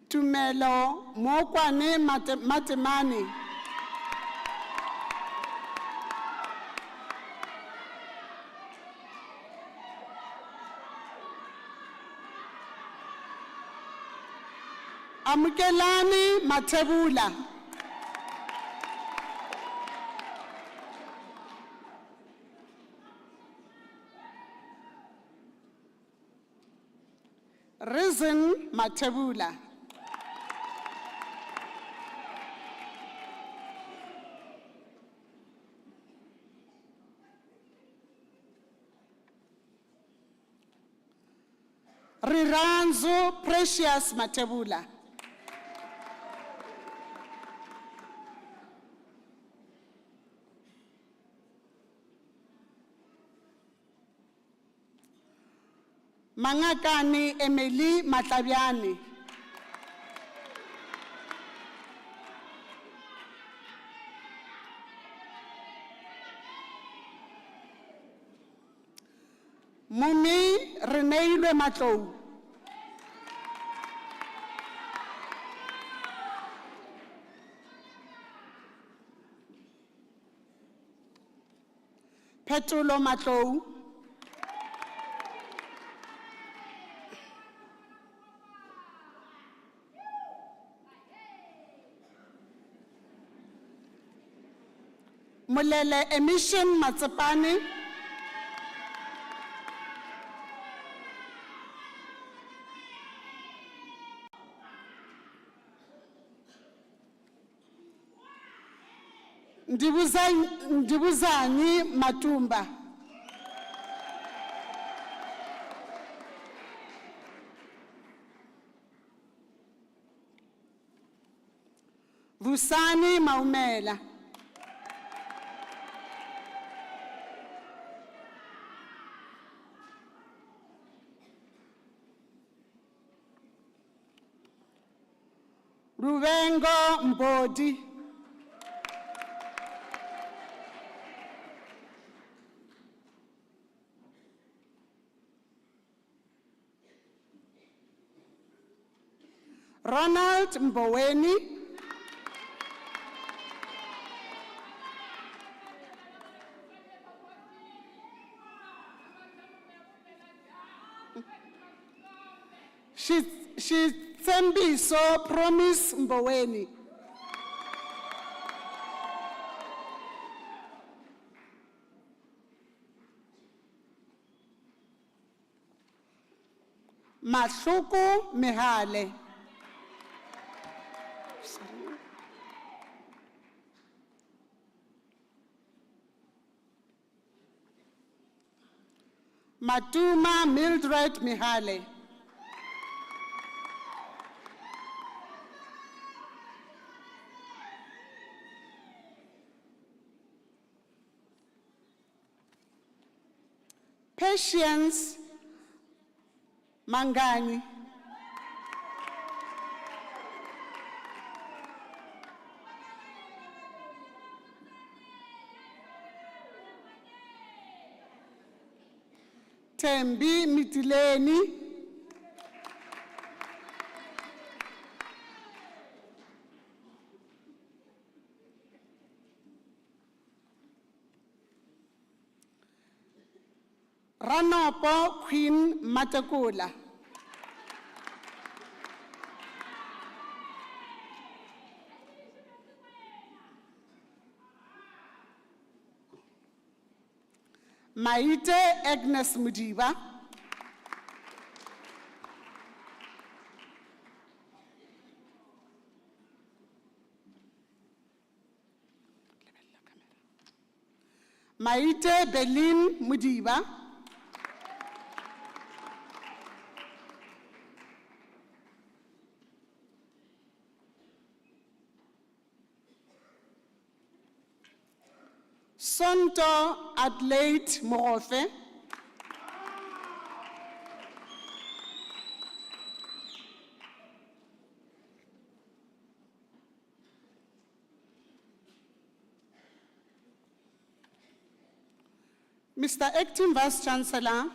Tumelo Mokwane Matemani. Amukelani Matebula. Risen Matebula. Riranzo Precious Matebula. Mangakani Emily Matlabiani. Mumi Reneilwe Matlou. Petulo Matlou. Mulele Emission Matsapani. Ndibuzani Matumba. Vusani Maumela. Ruvengo Mbodi. Ronald Mboweni. She's Tsembiso Promise Mboweni. Mashuku Mihale. Matuma Mildred Mihale. Patience Mangani. Tembi Mitileni. Ranopo Queen Matakula. Maite Agnes Mudiba. Maite Berlin Mudiba. Sonto Adelaide Morofe. Mr. Acting Vice Chancellor,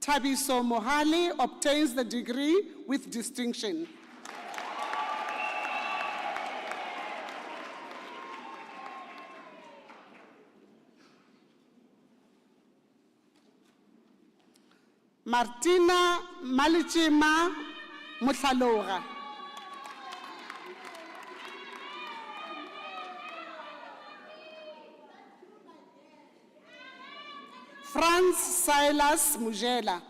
Tabiso Mohali obtains the degree with distinction. Martina Malichima Mutlaloga. Franz Silas Mujela.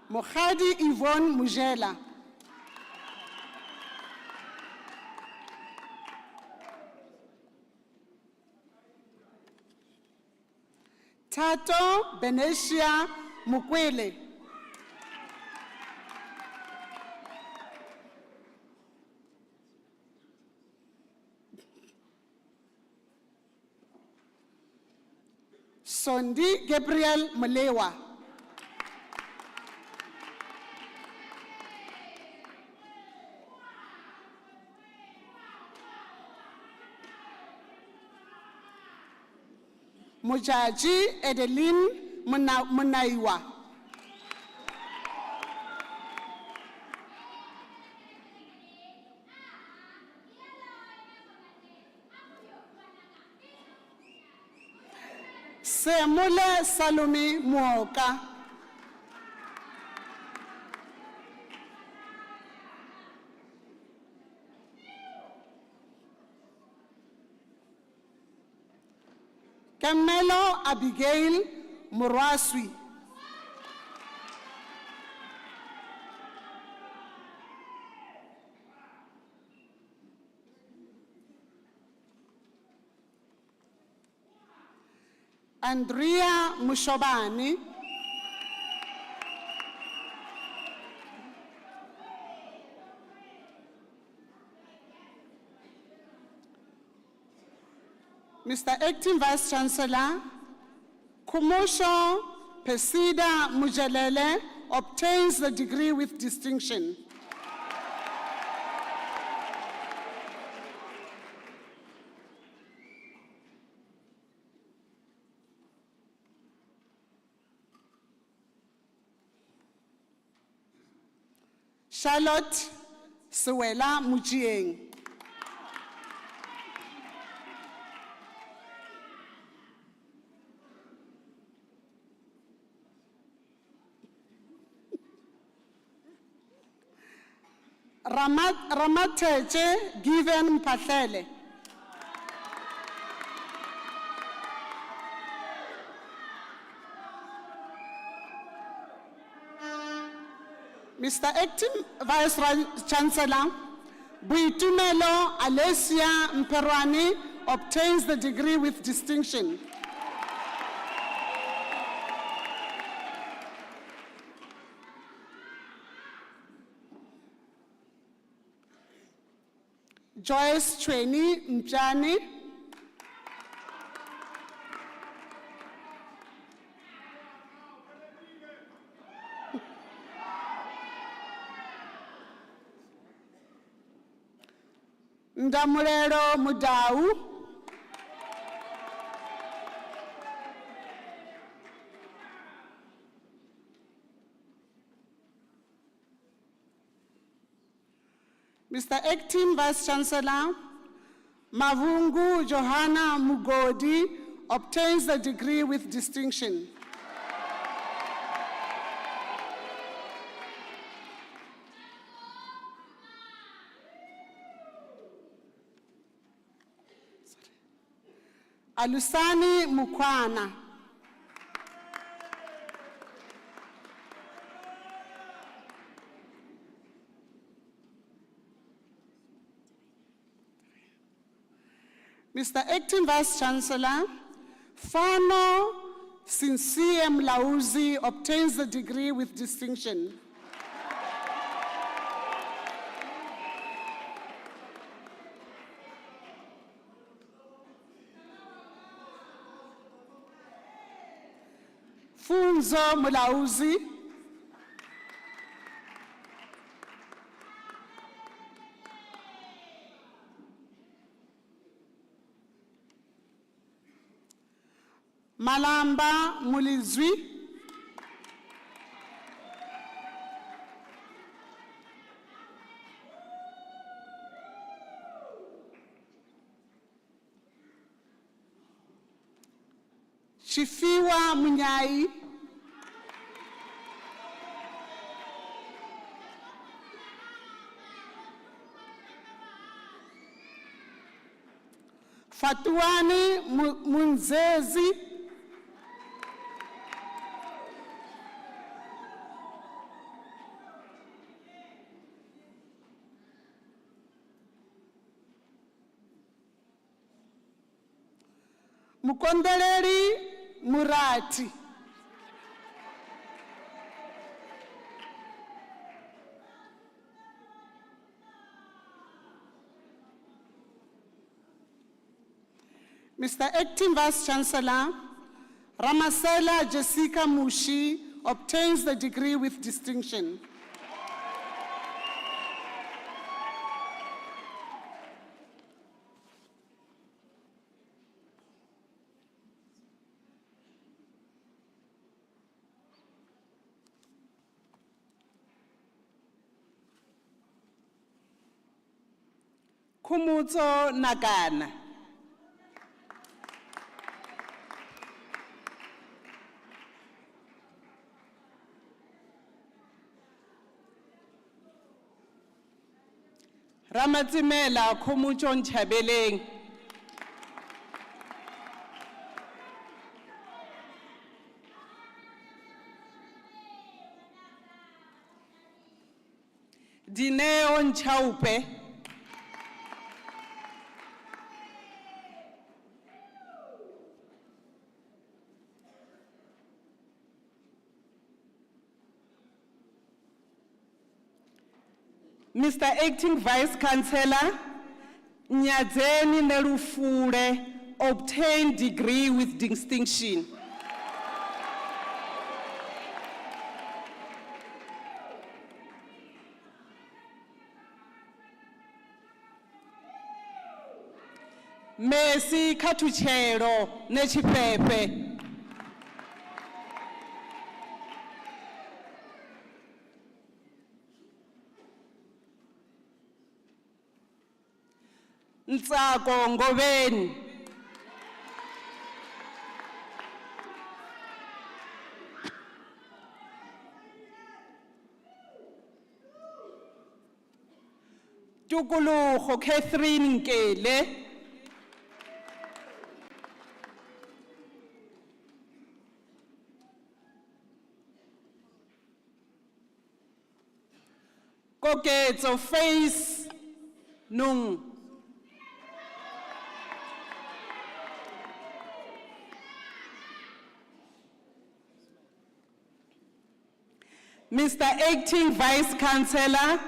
Mohadi Yvonne Mujela. Tato Benesia Mukwele. Sondi Gabriel Malewa. Mujaji Edeline Munaiwa. Semule Salumi Muoka. Kamelo Abigail Muraswi. Andrea Mushobani. Mr. Acting Vice Chancellor, Kumosho Pesida Mujalele obtains the degree with distinction. Charlotte Sewela Mujieng. Ramateche Given Mpatlele. Mr. Acting Vice Chancellor, Buitumelo Alessia Mperwani obtains the degree with distinction. Joyce Chweni Mjani. Ndamulero Mudau. Mr. Acting Vice Chancellor, Mavungu Johanna Mugodi obtains the degree with distinction. Alusani Mukwana. Mr. Acting Vice Chancellor, Fano Sincere Mlauzi obtains the degree with distinction. Funzo Mlauzi. Malamba Mulizwi. Chifiwa Munyai. Fatuani Munzezi. Mukondeleri Murati. Mr. Acting Vice Chancellor, Ramasela Jessica Mushi obtains the degree with distinction. Kumutso Nagana. Ramatsimela Khumucho Nchabeleng. Dineo Nchaupe. Mr. Acting Vice Chancellor, Nyadzeni Nerufule obtained degree with distinction. Messi Katuchero Nechipepe. Ntsako Ngobeni. Tukuluho Catherine Nkele. Koketso Face Nung. Mr. Acting Vice Chancellor,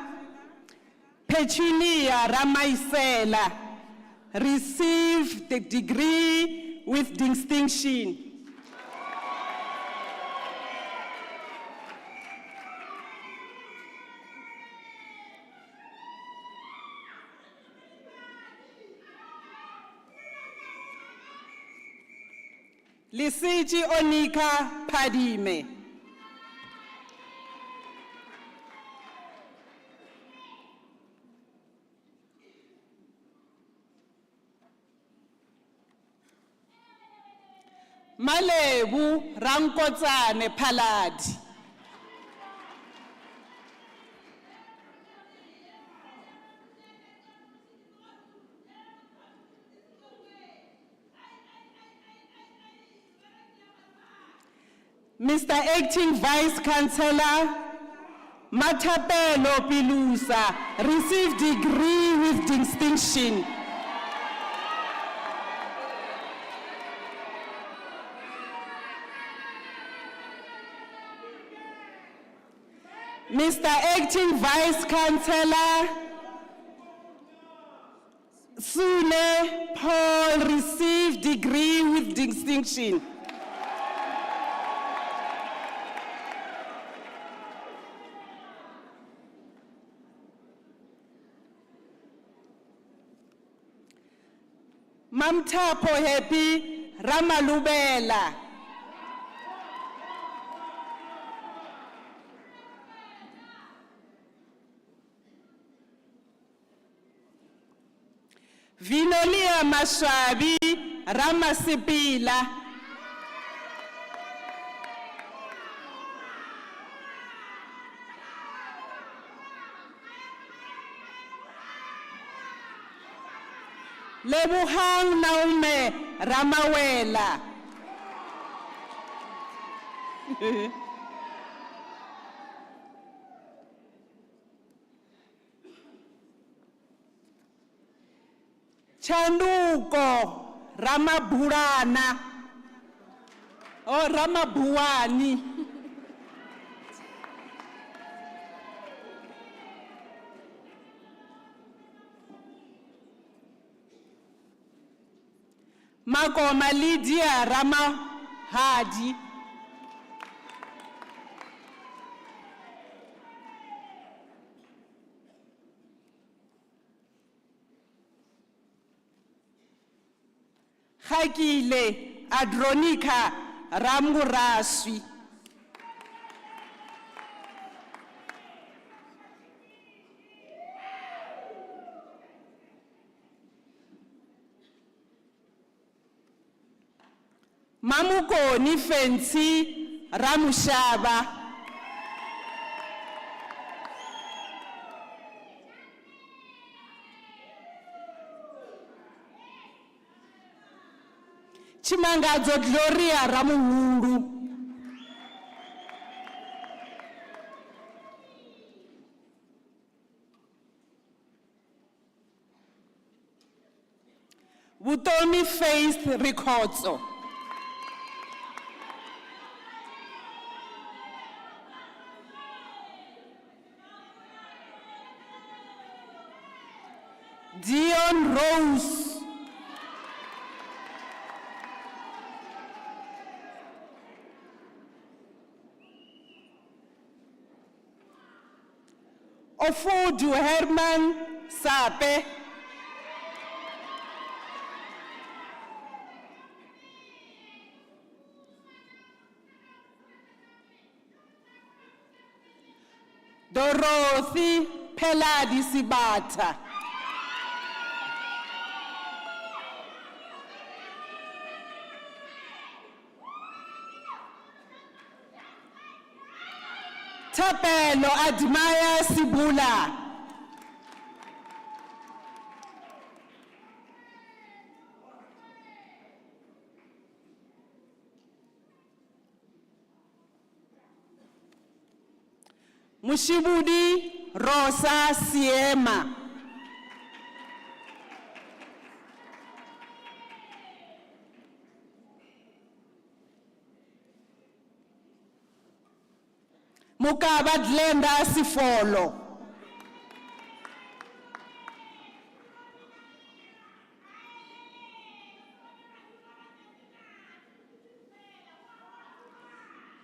Petunia Ramaisela received the degree with distinction. Lisiji Onika Padime. Malebu Rankotsane Paladi. Mr. Acting Vice Chancellor, Matapelo Pilusa received degree with distinction. Mr. Acting Vice Chancellor, Sule Paul received degree with distinction. Mamtapo Happy Ramalubela. Vinolia Mashabi Ramasipila. Lebuhang Naume Ramawela. Chanduko Ramaburana or Ramabuani. Makoma Lydia Rama Hadi. Hakile Adronika Ramuraswi. Mamukoni Fensi Ramushaba. Chimangadzo Gloria Ramuhuru. Vutomi Faith Rikotso. Dion Rose. Ofudu Herman Sape. Dorothy Peladi Sibata. Tapelo Admaya Sibula. Mushibudi Rosa Siema. Mukaba Glenda Sifolo.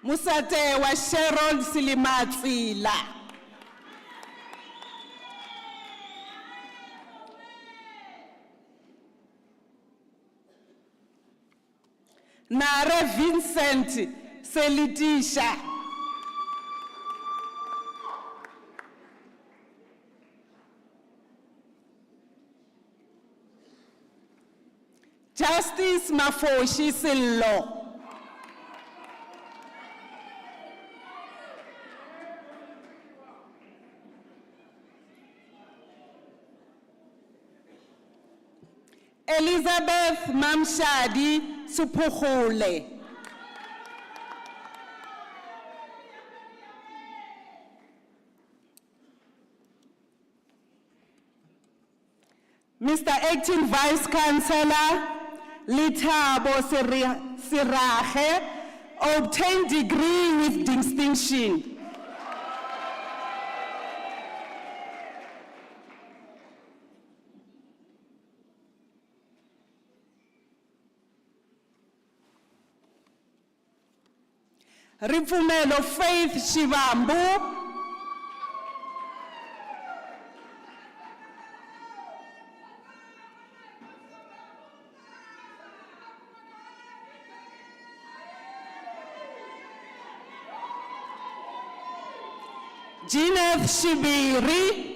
Musate wa Cheryl Silimatsila. Nare Vincent Selitisha. Justice Mafoshi Sillo. Elizabeth Mamshadi Supukhule. Mr. Acting Vice Chancellor Litabo Sirache obtained degree with distinction. Rifumelo Faith Shivambu. Jineth Shibiri.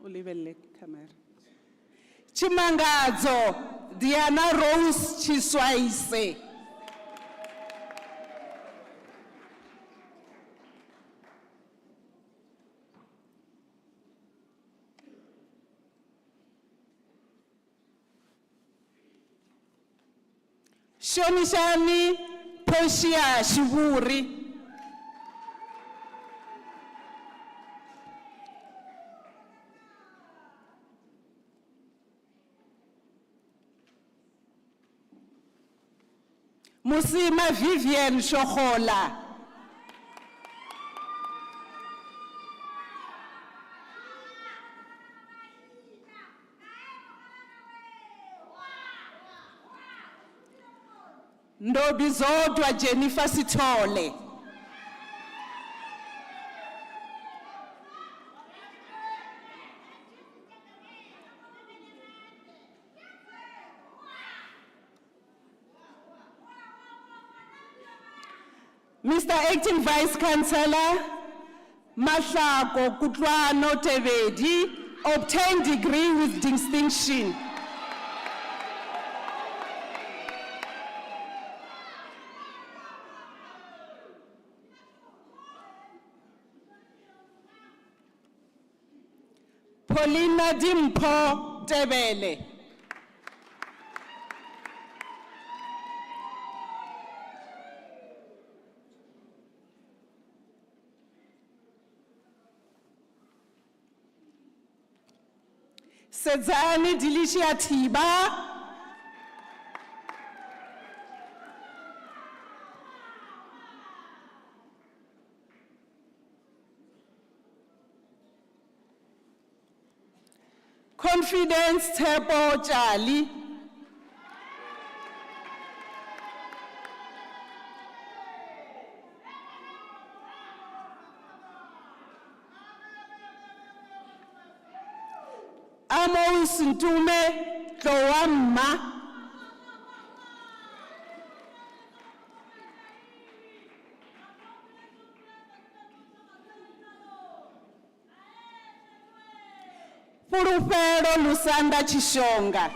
Ulivele camera. Chimangadzo Diana Rose Chiswaise. Shonishani Poshia Shivuri. Musima Vivian Shohola. Ndobizodwa Jennifer Sithole. Mr. Acting Vice Chancellor, Mahlako Kutlwano Tebedi obtained degree with distinction. Paulina Dimpo Tebele. Sedzani Delicia Tiba. Confidence Tepo Jali. Amos Ntume Tloamma. Purupero Lusanda Chishonga.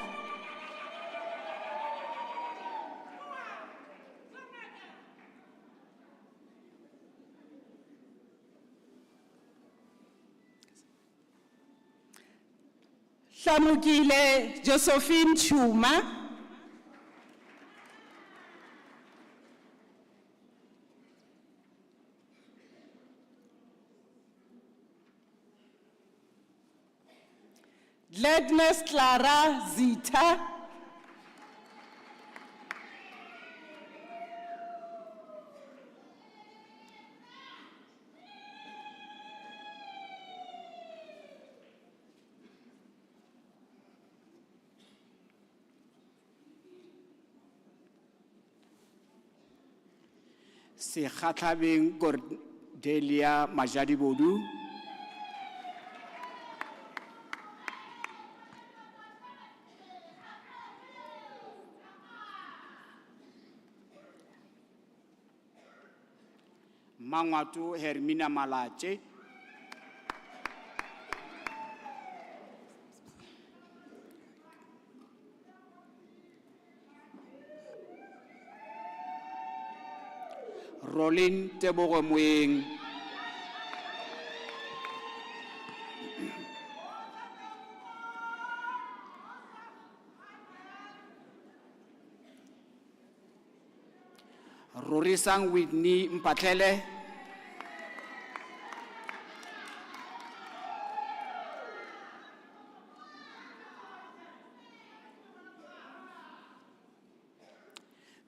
Hlamukile Josephine Chuma. Gladness Clara Zita. Sekhatlhabeng Cordelia Majadibodu. Mangwatu Hermina Malache. Rolin Tebogo Moeng. Rorisang Whitney Mpatlele.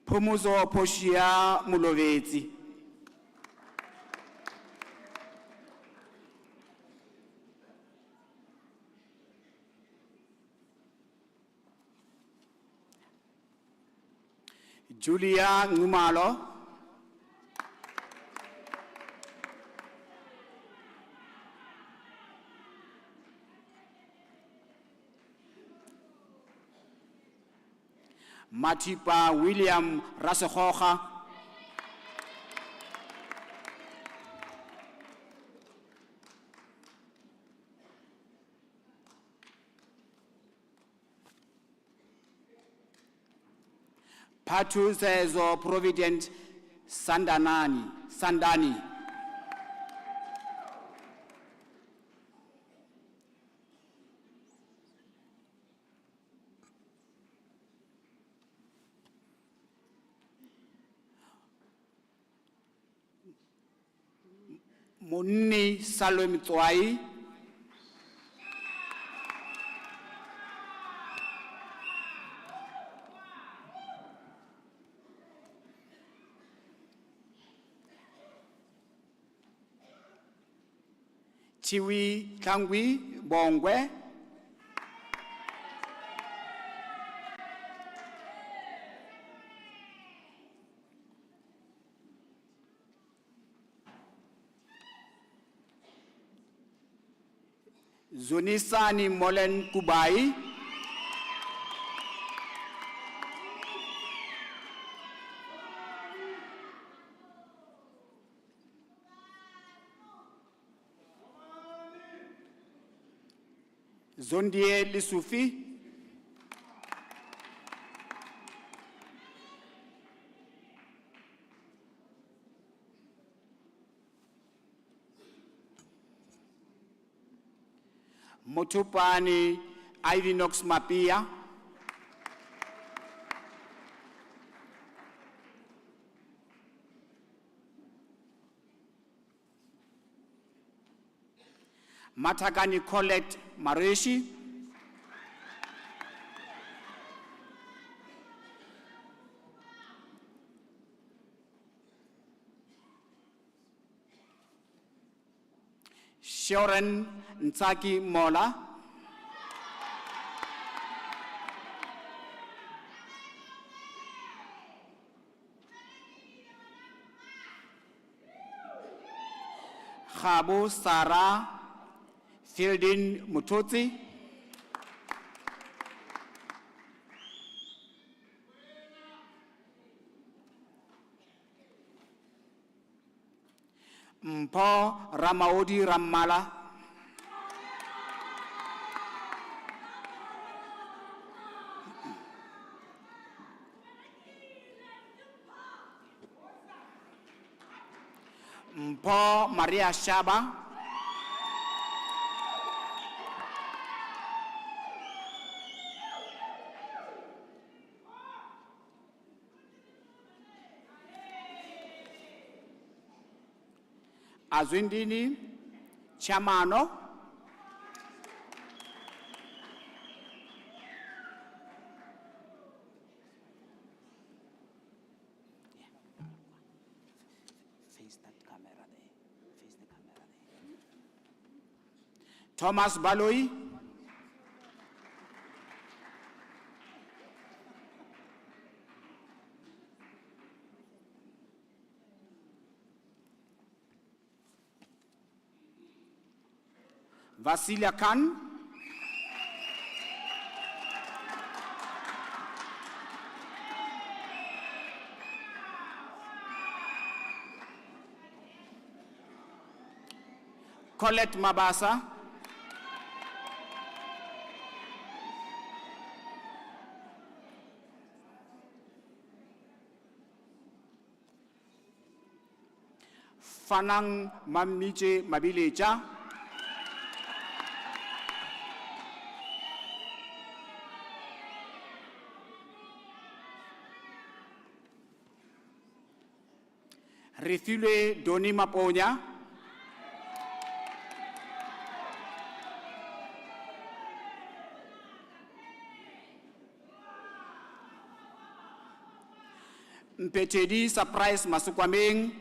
Pumuzo Poshia Mulovezi. Julia Ngumalo. Matipa William Rasekhoga. Patu Zezo Provident Sandani. Monni Salome Twai. Chiwi Kangwi Bongwe. Zunisani Molen Kubai, Zondie Lisufi, Motupani Ivinox Mapia, Matakani Colette Mareshi, Shoren Ntsaki Mola, Khabu Sarah Fielding Mutotsi, Mpo Ramaudi Ramala, Mpo Maria Shaba, Azwindini Chamano, face that camera there, face the camera there. Thomas Baloi, Vasilia Khan, Colette Mabasa, Fanang Mamiche Mabilecha, Refule Doni Maponya, Mpetedi Surprise Masukwaming,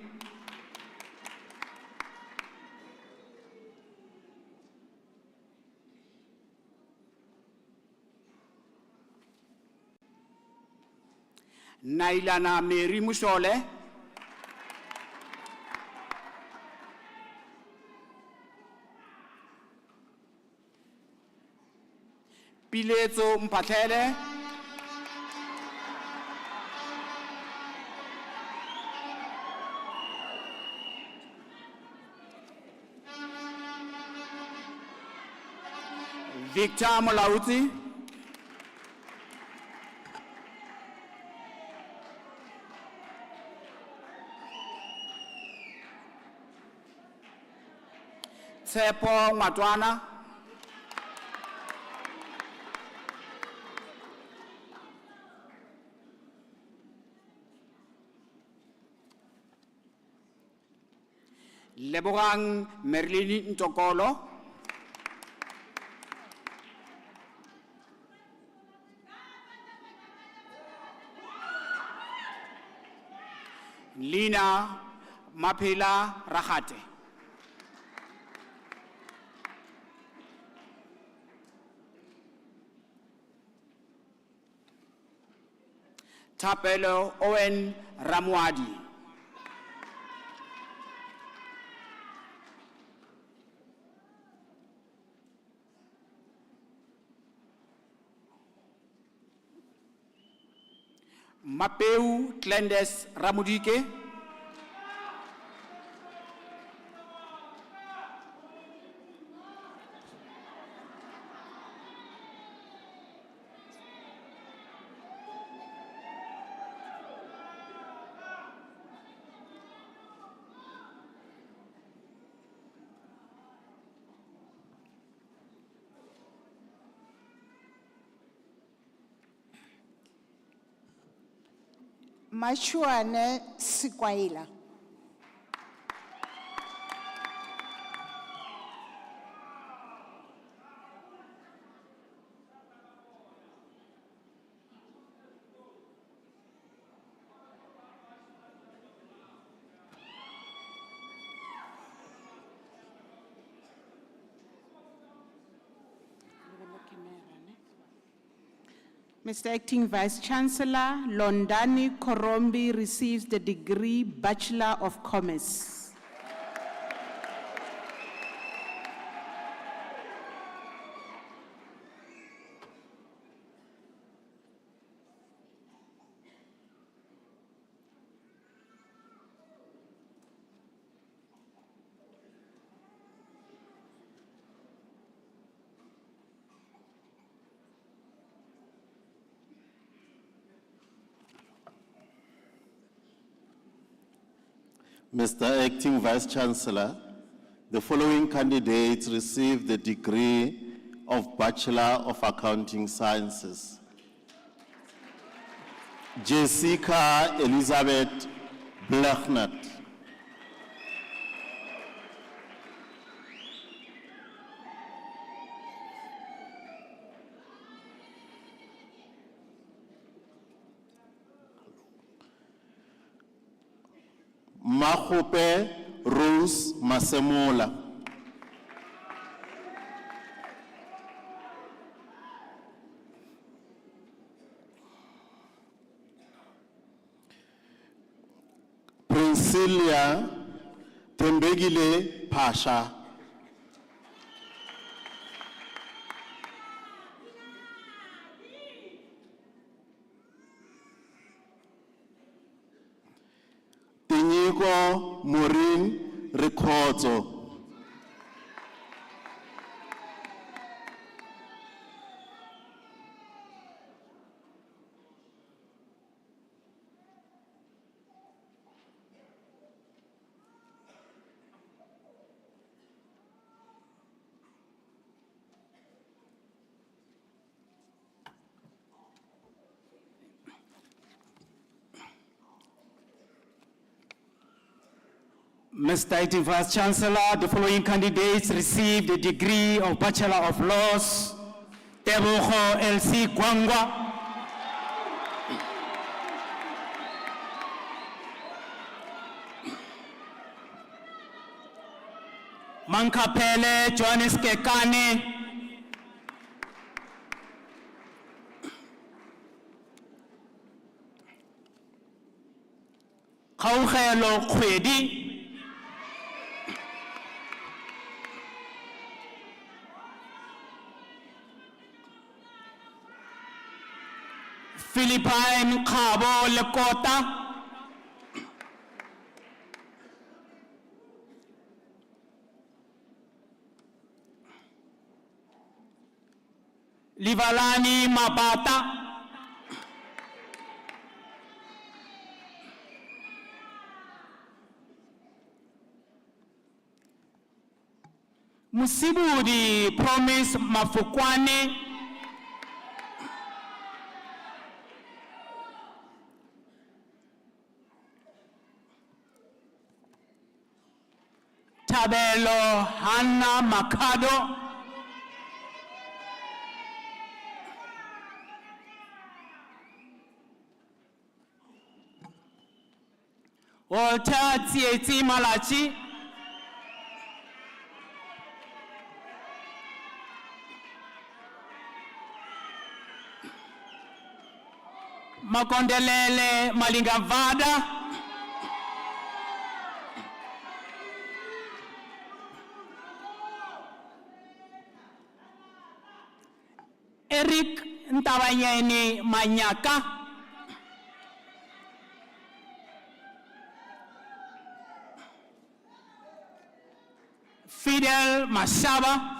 Nailana Mary Mushole, Piletso Mpatlele, Victor Molauti, Tsepo Matwana, Lebogang Merlini Ntokolo, Lina Mapela Rahate, Tapelo Owen Ramwadi, Mapeu Clendes Ramudike. Machuane Sikwaila. Mr. Acting Vice Chancellor, Londani Korombi receives the degree Bachelor of Commerce. Mr. Acting Vice Chancellor, the following candidates received the degree of Bachelor of Accounting Sciences. Jessica Elizabeth Blachnert. Mahope Rose Masemola. Priscilla Tembegile Pasha. Tinyiko Maureen Ricordo. Mr. Acting Vice Chancellor, the following candidates received the degree of Bachelor of Laws. Tebogo LC Gwangwa. Mankapele Johannes Kekane. Kaugelo Khwedi. Philippine Cabo Lekota. Livalani Mabata. Musibudi Promise Mafukwane. Tabelo Hannah Makado. Walter Tsietsi Malachi. Makondelele Malingavada. Eric Ntawanyeni Manyaka. Fidel Mashaba.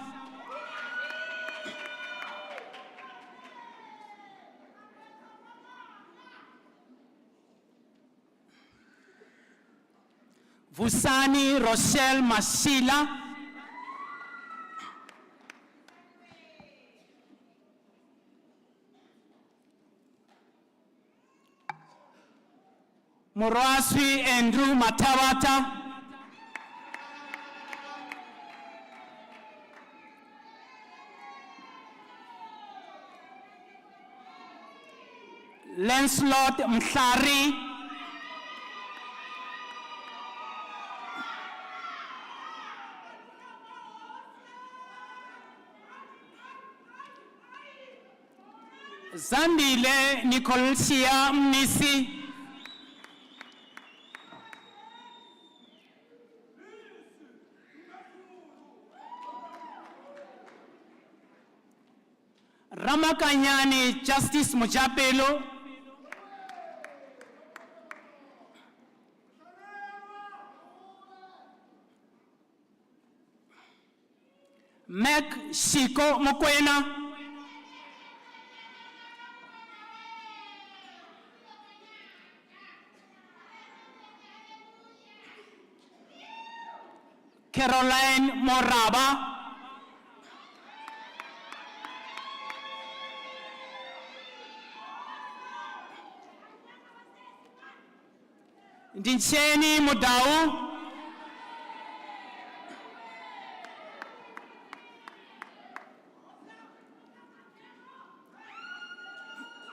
Vusani Rochelle Mashila. Moraswi Andrew Matawata. Lancelot Mhlari. Zandile Nicolsia Mnisi. Ramakanyani Justice Mujapelo. Mek Shiko Mokwena. Caroline Moraba. Dincheni Mudau.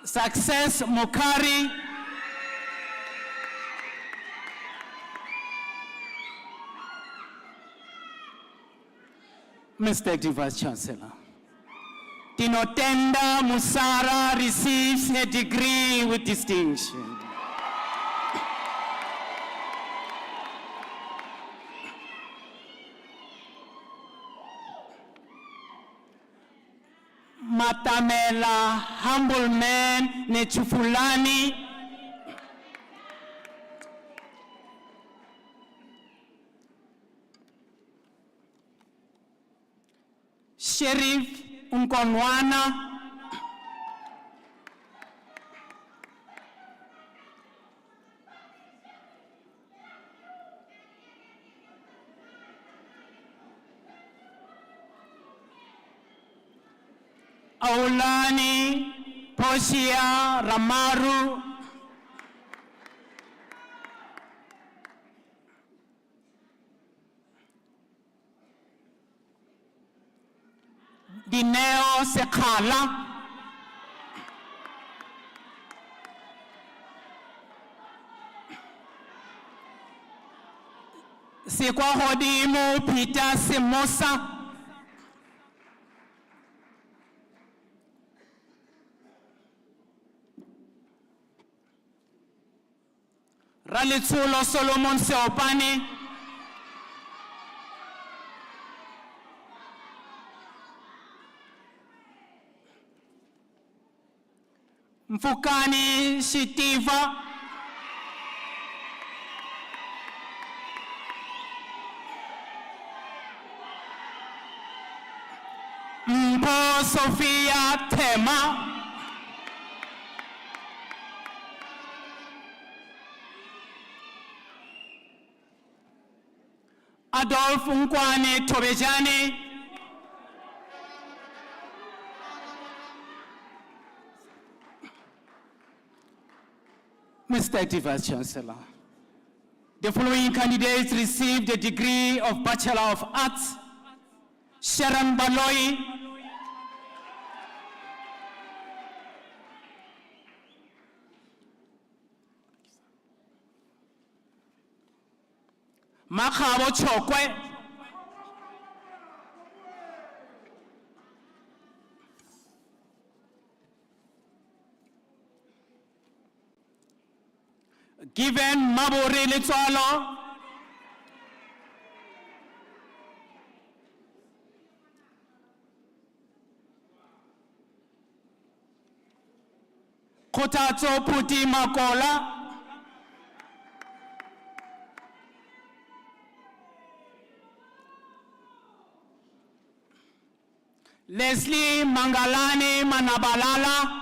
Success Mukari. Mr. Acting Vice Chancellor, Tinotenda Musara receives a degree with distinction. Matamela Humble Man Nechufulani. Sheriff Unkonwana. Aulani Posia Ramaru. Dineo Sekhala. Sikwa Hodimo Peter Semosa. Ralitsulo Solomon Seopani. Mfukani Shitiva. Mpo Sophia Tema. Adolf Nkwane Tobejani. Mr. Acting Vice Chancellor, the following candidates received the degree of Bachelor of Arts: Sharon Baloi, Makabo Chokwe, Given Mabori Litswalo, Kotatso Puti Makola, Leslie Mangalani Manabalala.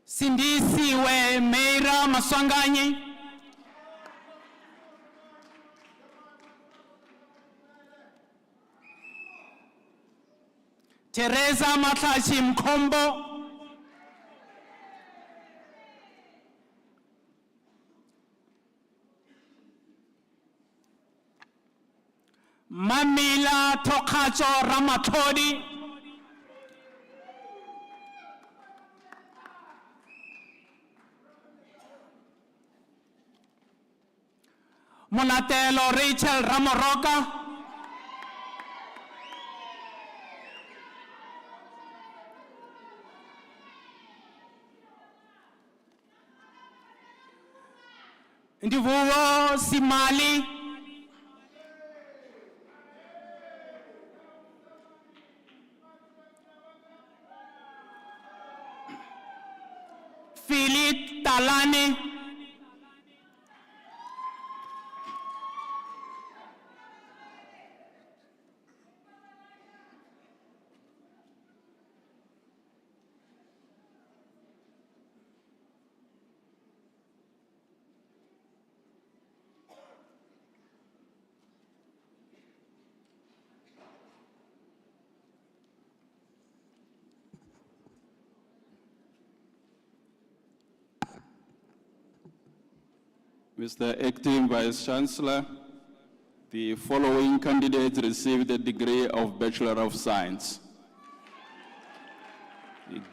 Sindisiwe Meira Maswanganyi. Teresa Matlachi Mkombo. Mamila Tokacho Ramathodi. Monatelo Rachel Ramoroka. Ndivuo Simali. Philip Talani. Mr. Acting Vice Chancellor, the following candidates received the degree of Bachelor of Science.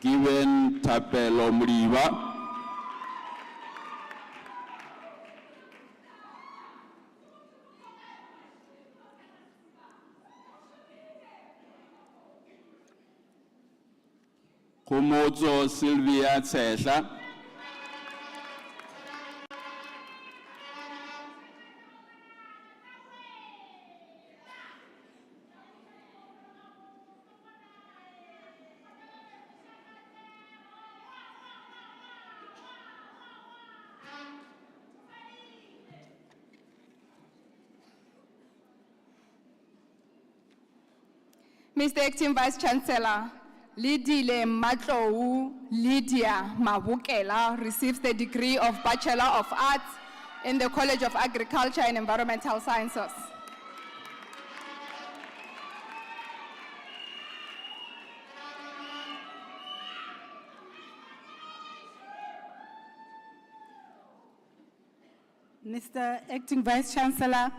Given Tapelo Mriva, Kumozo Sylvia Tsehla, Mr. Acting Vice Chancellor, Lidile Matlou Lydia Mabukela receives the degree of Bachelor of Arts in the College of Agriculture and Environmental Sciences. Mr. Acting Vice Chancellor,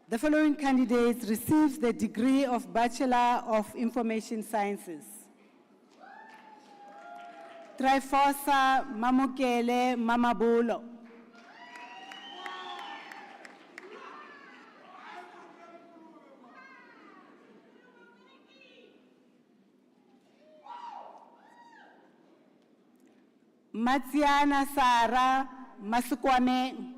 the following candidates received the degree of Bachelor of Information Sciences. Trifosa Mamukele Mamabulo. Matiana Sara Masukwame.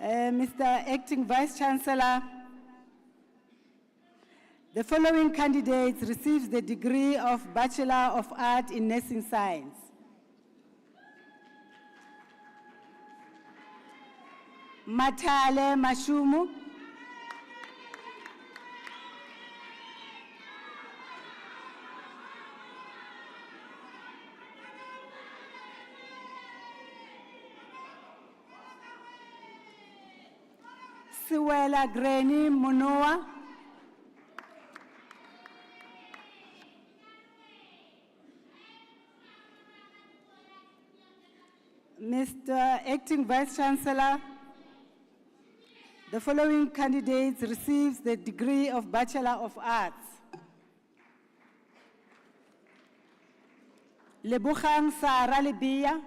Mr. Acting Vice Chancellor, the following candidates received the degree of Bachelor of Art in Nursing Science. Matale Mashumu. Siwela Greni Munoa. Mr. Acting Vice Chancellor, the following candidates received the degree of Bachelor of Arts. Lebukhang Sara Libia.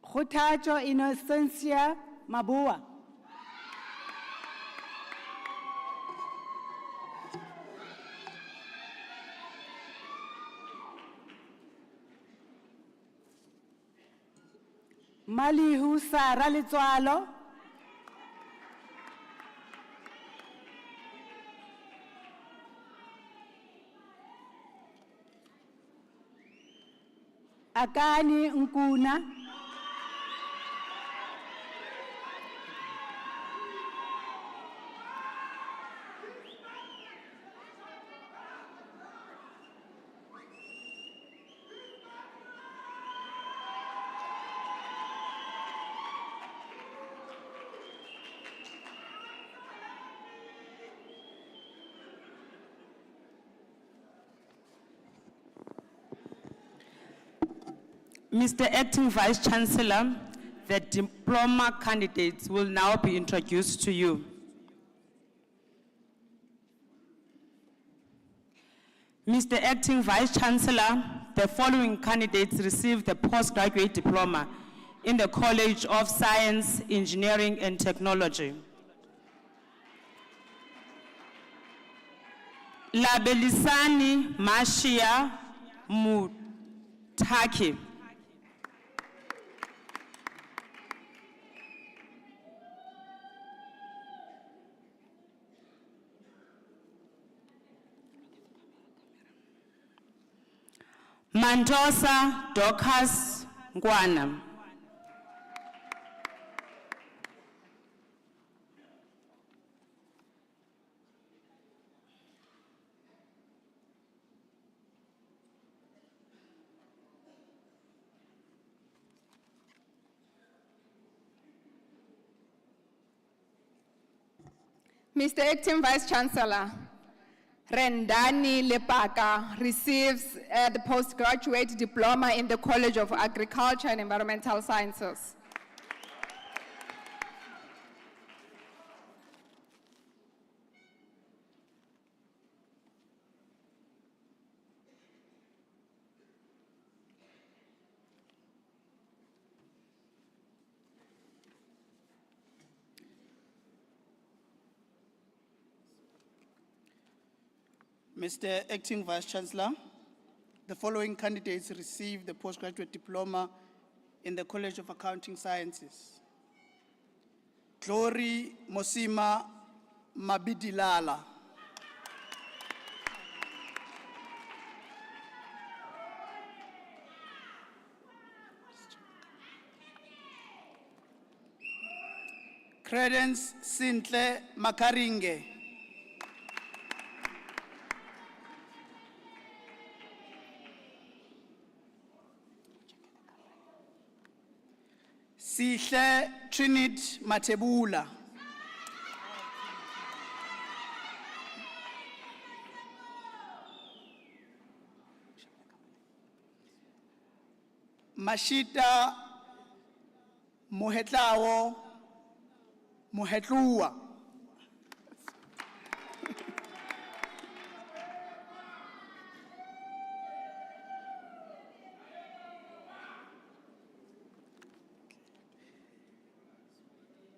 Khutacho Innocencia Mabua. Malihu Sara Letswalo, Akani Nkuna, Mr. Acting Vice Chancellor, the diploma candidates will now be introduced to you. Mr. Acting Vice Chancellor, the following candidates received the postgraduate diploma in the College of Science, Engineering and Technology. Labelisani Mashia Mutaki. Mandosa Dorcas Ngwana. Mr. Acting Vice Chancellor, Rendani Lepaka receives the postgraduate diploma in the College of Agriculture and Environmental Sciences. Mr. Acting Vice Chancellor, the following candidates received the postgraduate diploma in the College of Accounting Sciences. Glory Mosima Mabidilala. Credence Sintle Makaringe. Sihle Trinit Matebula. Mashita Mohetlawo Mohetlua.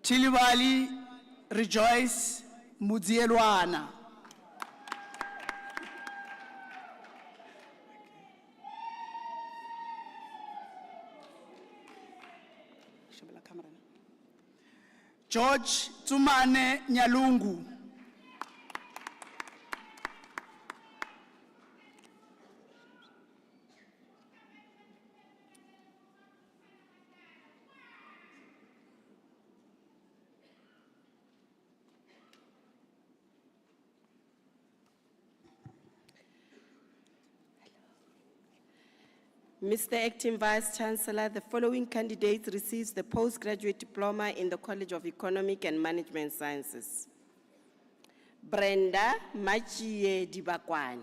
Chiliwali Rejoice Mudzielwana. George Tsumane Nyalungu. Mr. Acting Vice Chancellor, the following candidates receives the postgraduate diploma in the College of Economic and Management Sciences. Brenda Machie Dibakwane.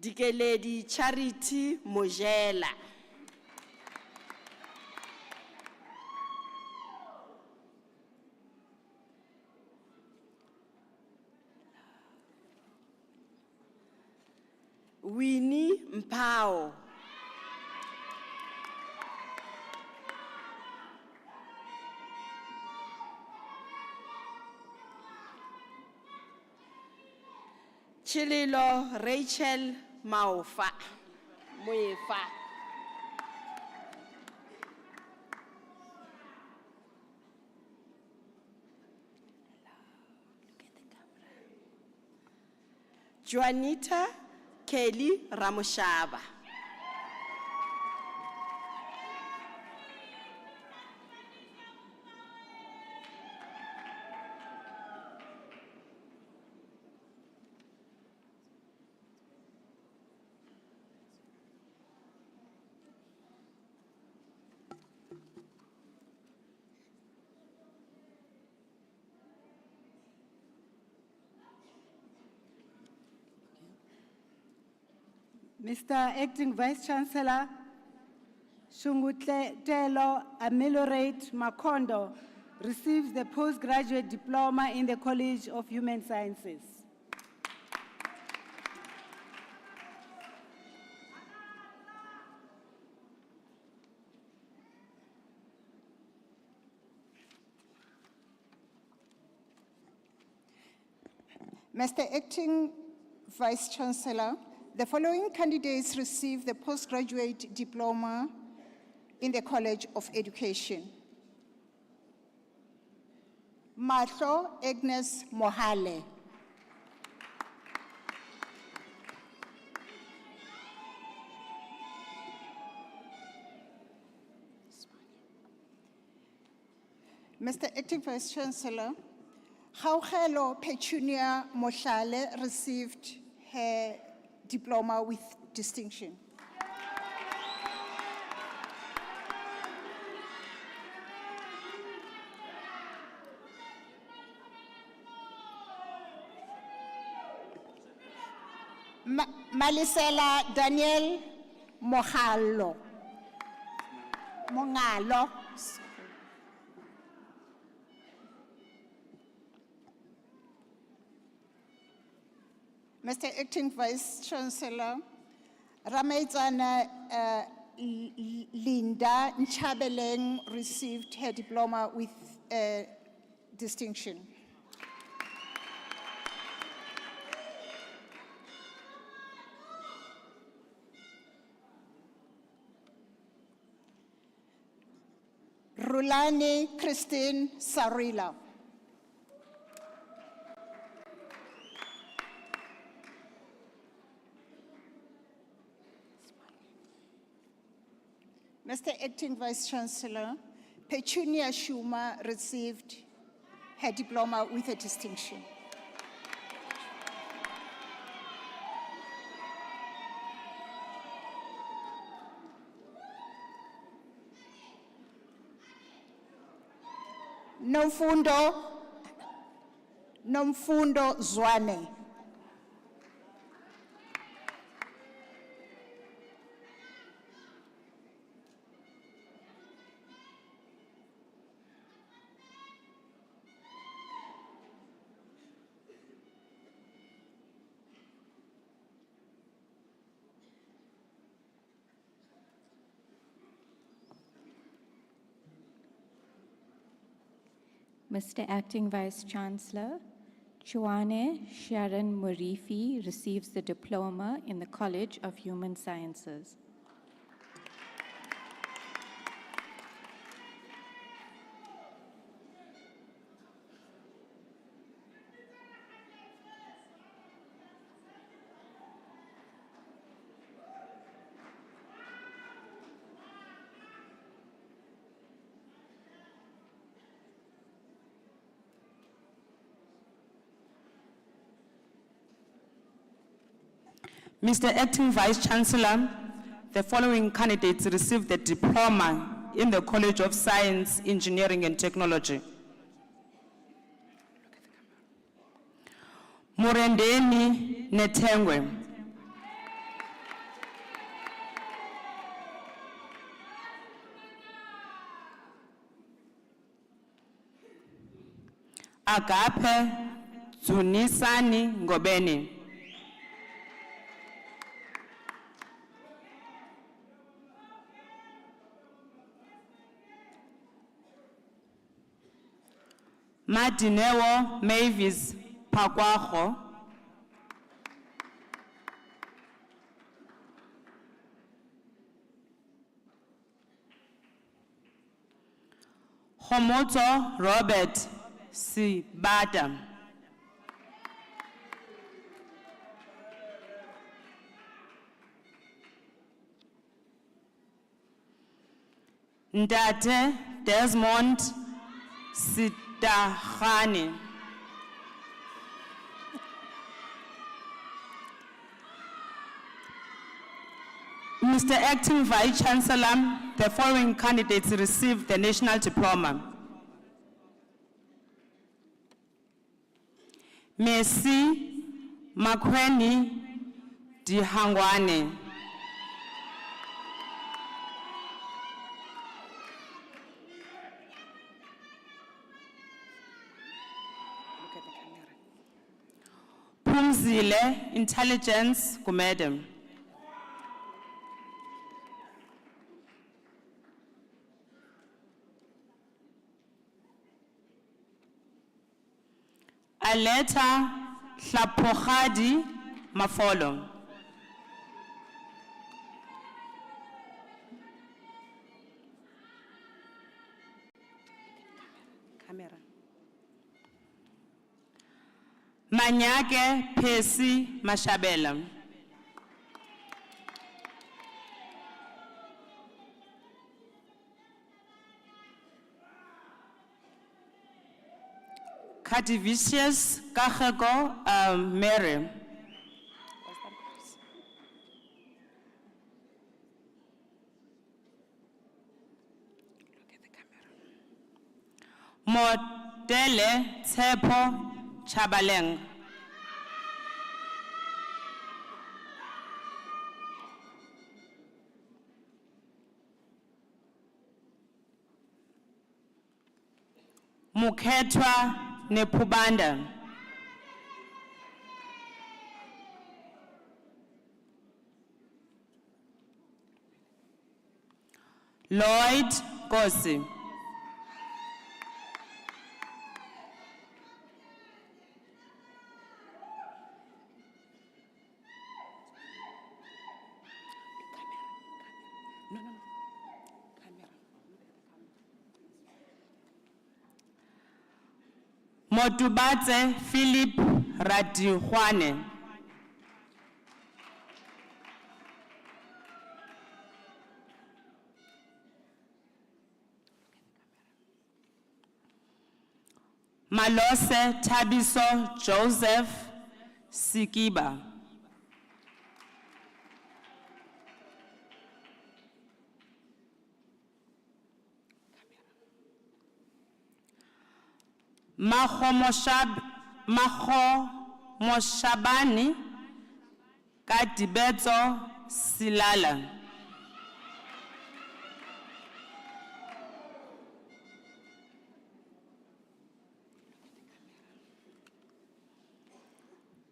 Dikeledi Charity Mojela. Winnie Mpao. Chililo Rachel Maufa. Muifa. Juanita Kelly Ramoshaba. Mr. Acting Vice Chancellor, Shungutelo Ameliorate Makondo receives the postgraduate diploma in the College of Human Sciences. Mr. Acting Vice Chancellor, the following candidates received the postgraduate diploma in the College of Education. Mahlo Agnes Mohale. Mr. Acting Vice Chancellor, Haugelo Petunia Mohlale received her diploma with distinction. Malisela Daniel Mongalo. Mr. Acting Vice Chancellor, Ramaitsana Linda Nchabeleng received her diploma with distinction. Rulani Christine Sarila. Mr. Acting Vice Chancellor, Petunia Shuma received her diploma with a distinction. Nomfundo Zwane. Mr. Acting Vice Chancellor, Chuane Sharon Murifi receives the diploma in the College of Human Sciences. Mr. Acting Vice Chancellor, the following candidates received the diploma in the College of Science, Engineering and Technology. Murendeni Netengwe. Agape Zunisani Ngobeni. Madinewo Mavis Pagwaho. Homotso Robert Sibata. Ndate Desmond Sitahani. Mr. Acting Vice Chancellor, the following candidates received the National Diploma. Messi Makweni Dihangwane. Pumzile Intelligence Kumedem. Aleta Hlapokhadi Mafolo. Camera. Manyake Pesi Mashabela. Cativicius Kachego Mary. Modele Tsepo Chabaleng. Mukhetwa Nepubanda. Lloyd Kosi. Motubatse Philip Radihuane. Malose Tabiso Joseph Sikiba. Moshabani Katibeto Silala.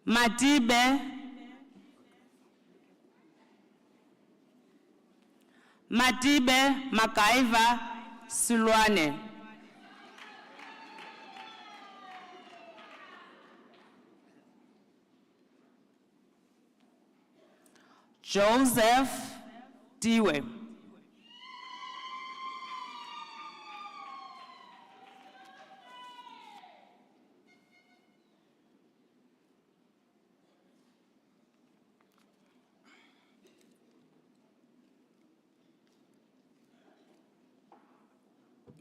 Matibe Makaiva Silwane. Joseph Diwe.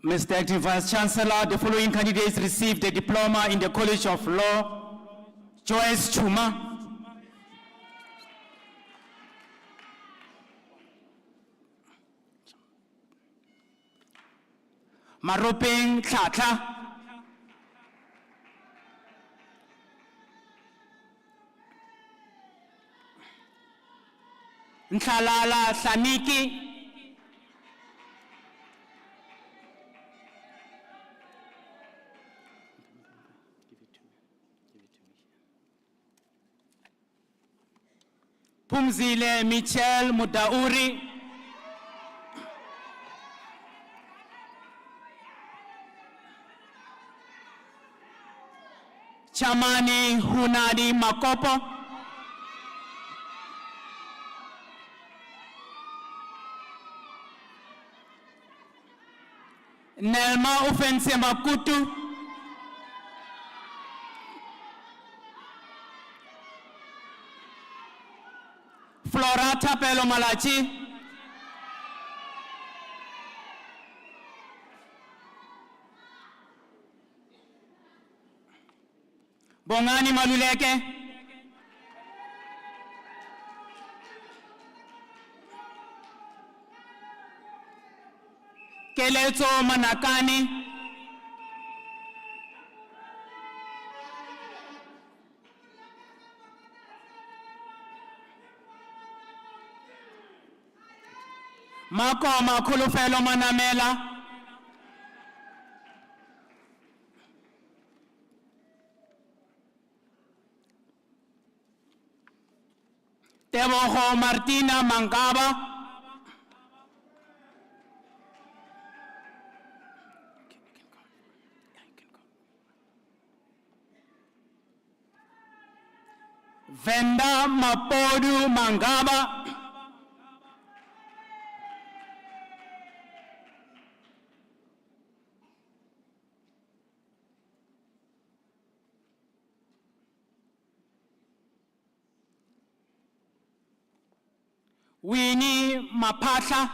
Mr. Acting Vice Chancellor, the following candidates received a diploma in the College of Law. Joyce Chuma. Maropeng Tlatla. Ntlalala Samiki. Pumzile Michel Mudauri. Chamani Hunadi Makopo. Nelma Ufense Makutu, Flora Tapelo Malachi, Bongani Maluleke, Keleto Manakani, Makoma Kulufelo Manamela, Teboho Martina Mangaba, Venda Mapodu Mangaba, Winnie Mapatla,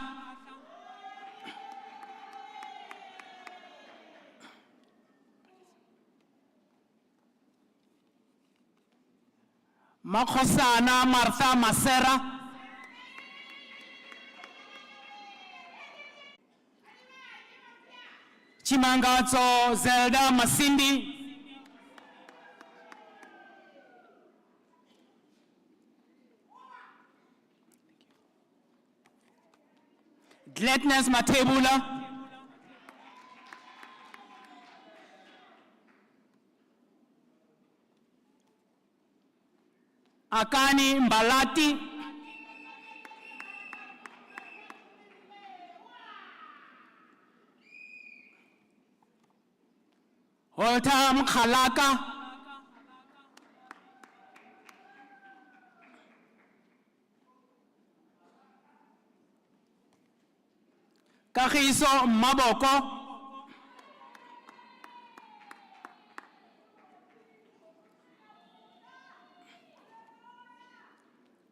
Makhosana Martha Masera, Chimangazo Zelda Masindi, Gladness Matebula, Akani Mbalati, Holta Mkhalaka, Kagiso Maboko,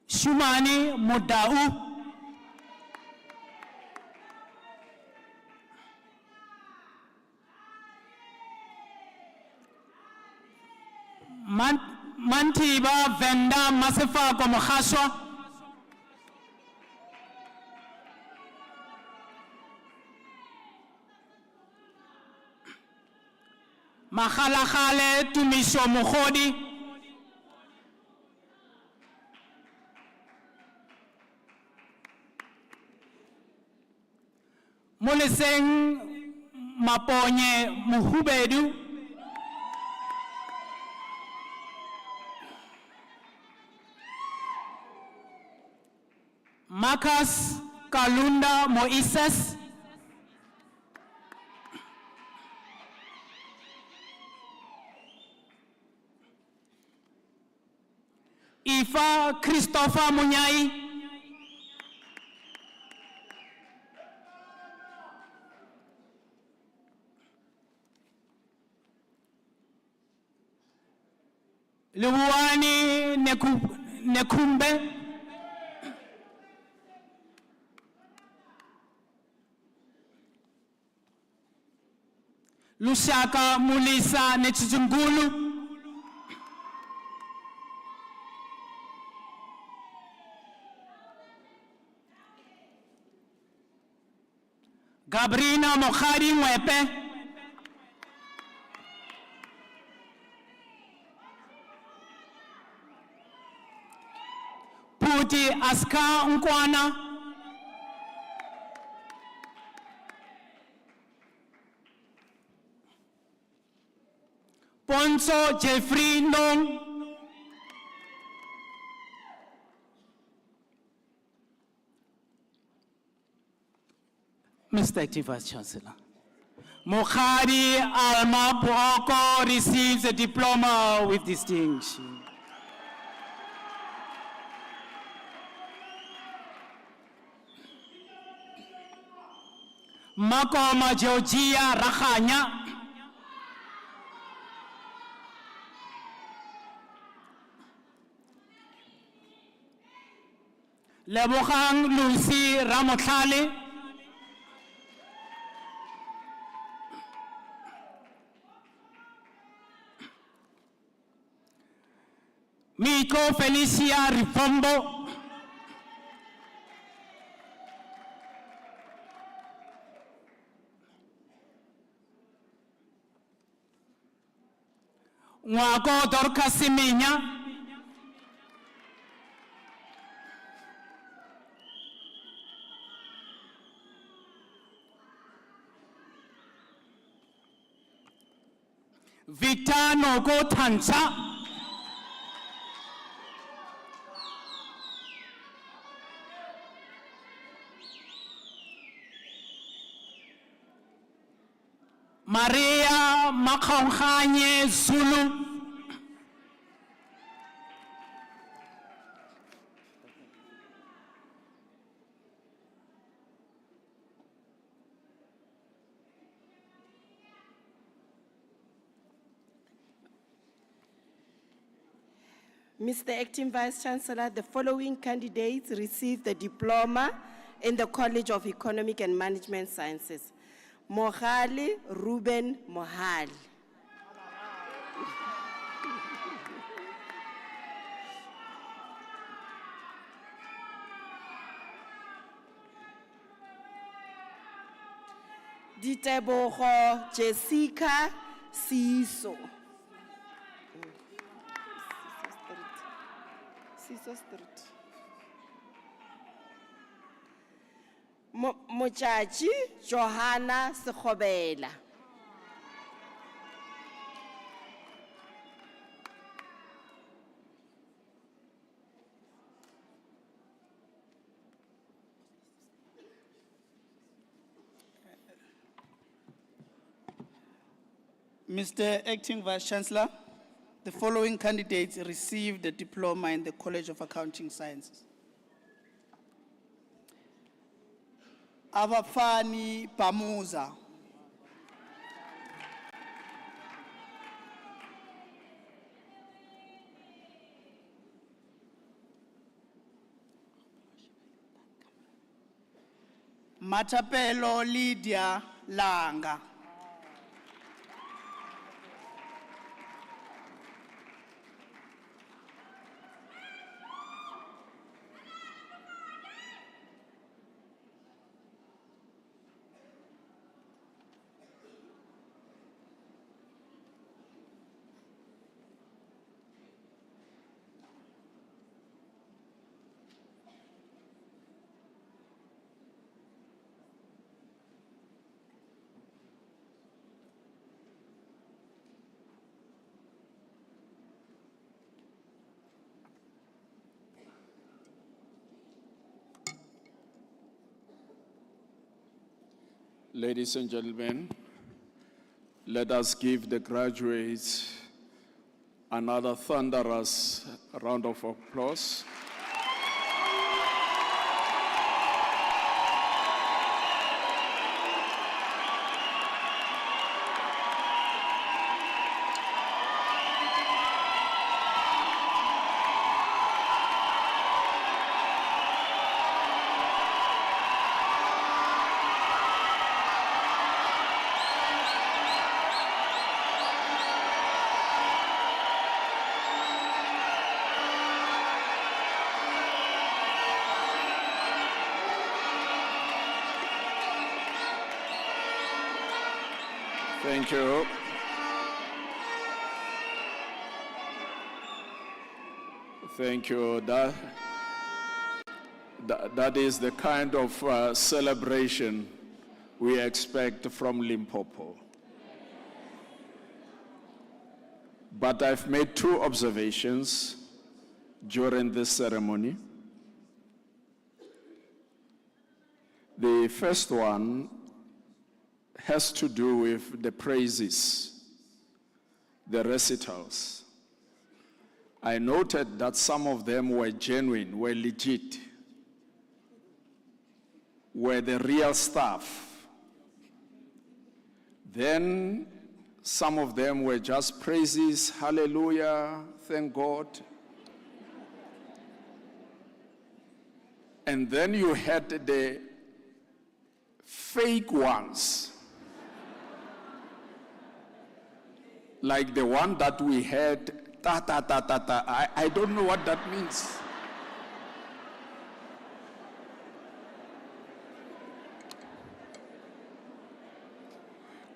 Shumani Mudau, Mantiba Venda Masefa Komokashwa, Makhalakale Tumisho Mukhodi, Muliseng Maponye Muhubedu, Marcus Kalunda Moises, Ifa Christopher Munyai, Luwani Nekumbe, Lushaka Mulisa Nechijungulu, Gabrina Mokhari Mwepe, Puti Aska Nkwana, Ponso Jeffrey Nong, Mr. Acting Vice Chancellor. Mokhari Alma Boko receives a diploma with distinction. Makoma Georgia Rakhanya. Lebogang Lucy Ramotlale. Miko Felicia Rifombo. Ngwako Dorcas Siminya. Victor Nogo Tansa. Maria Makongkhanye Zulu. Mr. Acting Vice Chancellor, the following candidates received the diploma in the College of Economic and Management Sciences. Mohali Ruben Mohali. Ditebogo Jessica Siso. Siso Street. Mochachi Johanna Sekhobela. Mr. Acting Vice Chancellor, the following candidates received a diploma in the College of Accounting Sciences. Abafani Pamuza. Matapelo Lydia Langa. Ladies and gentlemen, let us give the graduates another thunderous round of applause. Thank you. Thank you. That is the kind of celebration we expect from Limpopo. But I've made two observations during this ceremony. The first one has to do with the praises, the recitals. I noted that some of them were genuine, were legit, were the real stuff. Then some of them were just praises, hallelujah, thank God. And then you had the fake ones, like the one that we had, ta ta ta ta ta. I don't know what that means.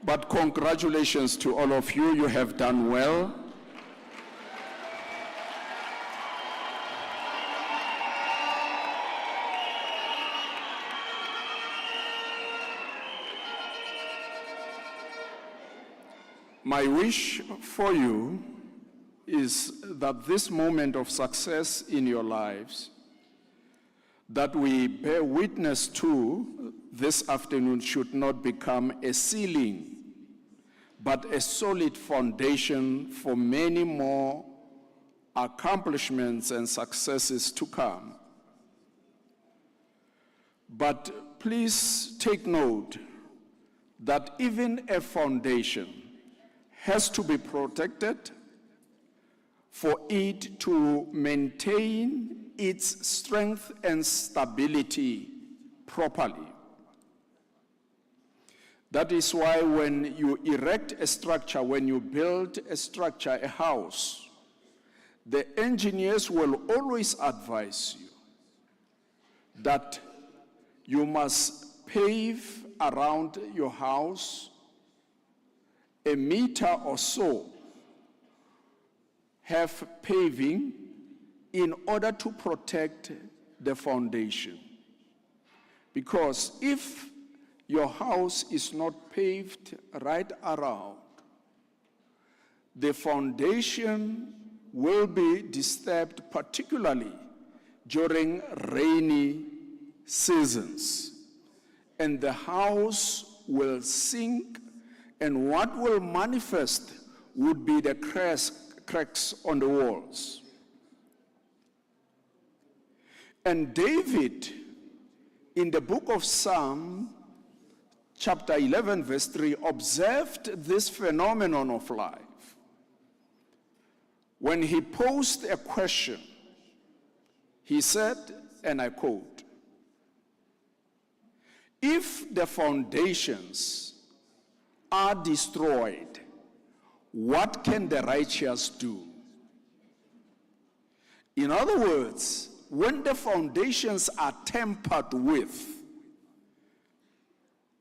But congratulations to all of you. You have done well. My wish for you is that this moment of success in your lives that we bear witness to this afternoon should not become a ceiling, but a solid foundation for many more accomplishments and successes to come. But please take note that even a foundation has to be protected for it to maintain its strength and stability properly. That is why when you erect a structure, when you build a structure, a house, the engineers will always advise you that you must pave around your house a meter or so, have paving in order to protect the foundation. Because if your house is not paved right around, the foundation will be disturbed, particularly during rainy seasons, and the house will sink, and what will manifest would be the cracks on the walls. And David, in the book of Psalm, chapter 11, verse 3, observed this phenomenon of life when he posed a question. He said, and I quote, "If the foundations are destroyed, what can the righteous do?" In other words, when the foundations are tampered with,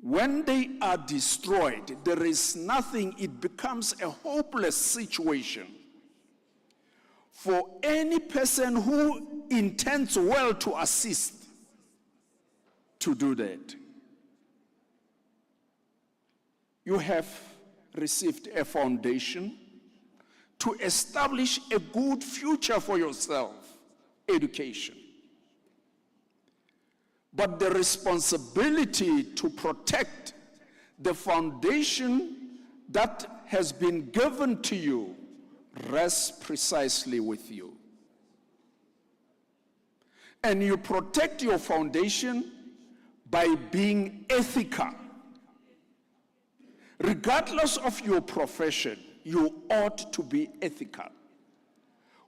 when they are destroyed, there is nothing, it becomes a hopeless situation for any person who intends well to assist to do that. You have received a foundation to establish a good future for yourself, education. But the responsibility to protect the foundation that has been given to you rests precisely with you. And you protect your foundation by being ethical. Regardless of your profession, you ought to be ethical.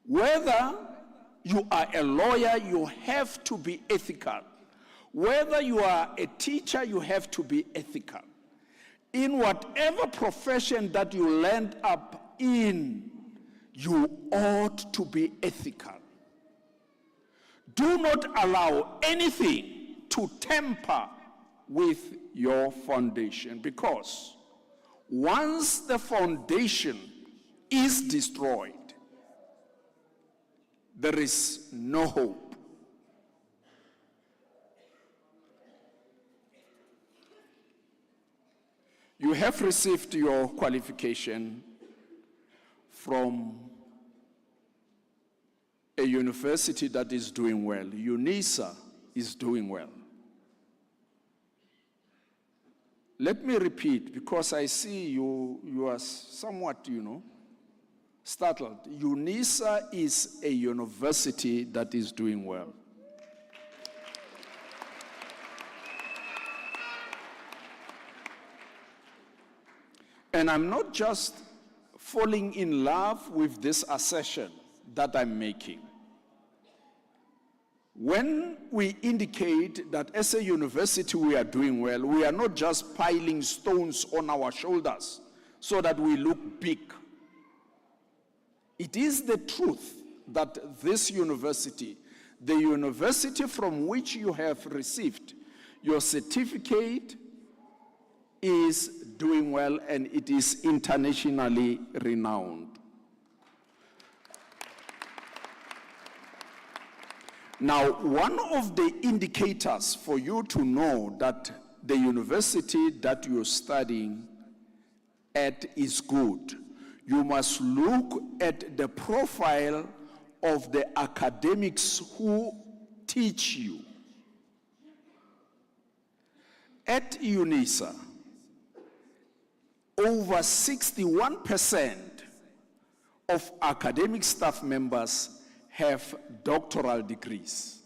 Whether you are a lawyer, you have to be ethical. Whether you are a teacher, you have to be ethical. In whatever profession that you land up in, you ought to be ethical. Do not allow anything to tamper with your foundation, because once the foundation is destroyed, there is no hope. You have received your qualification from a university that is doing well. UNISA is doing well. Let me repeat, because I see you are somewhat, startled. UNISA is a university that is doing well. And I'm not just falling in love with this assertion that I'm making. When we indicate that as a university we are doing well, we are not just piling stones on our shoulders so that we look big. It is the truth that this university, the university from which you have received your certificate, is doing well and it is internationally renowned. Now, one of the indicators for you to know that the university that you're studying at is good, you must look at the profile of the academics who teach you. At UNISA, over 61% of academic staff members have doctoral degrees.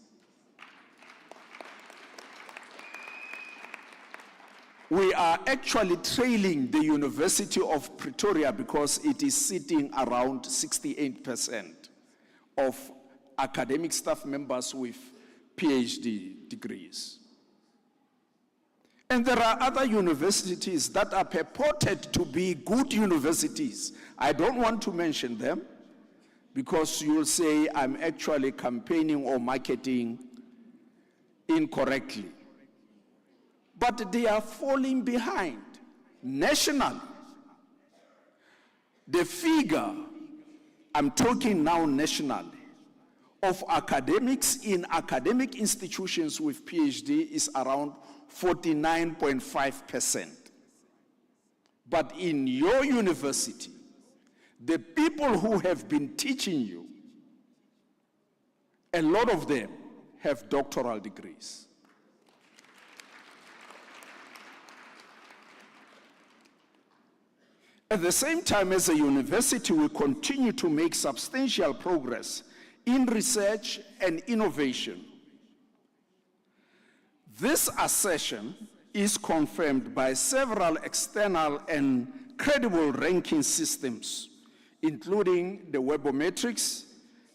We are actually trailing the University of Pretoria because it is sitting around 68% of academic staff members with PhD degrees. And there are other universities that are purported to be good universities. I don't want to mention them because you'll say I'm actually campaigning or marketing incorrectly. But they are falling behind nationally. The figure, I'm talking now nationally, of academics in academic institutions with PhD is around 49.5%. But in your university, the people who have been teaching you, a lot of them have doctoral degrees. At the same time, as a university, we continue to make substantial progress in research and innovation. This assertion is confirmed by several external and credible ranking systems, including the Webometrics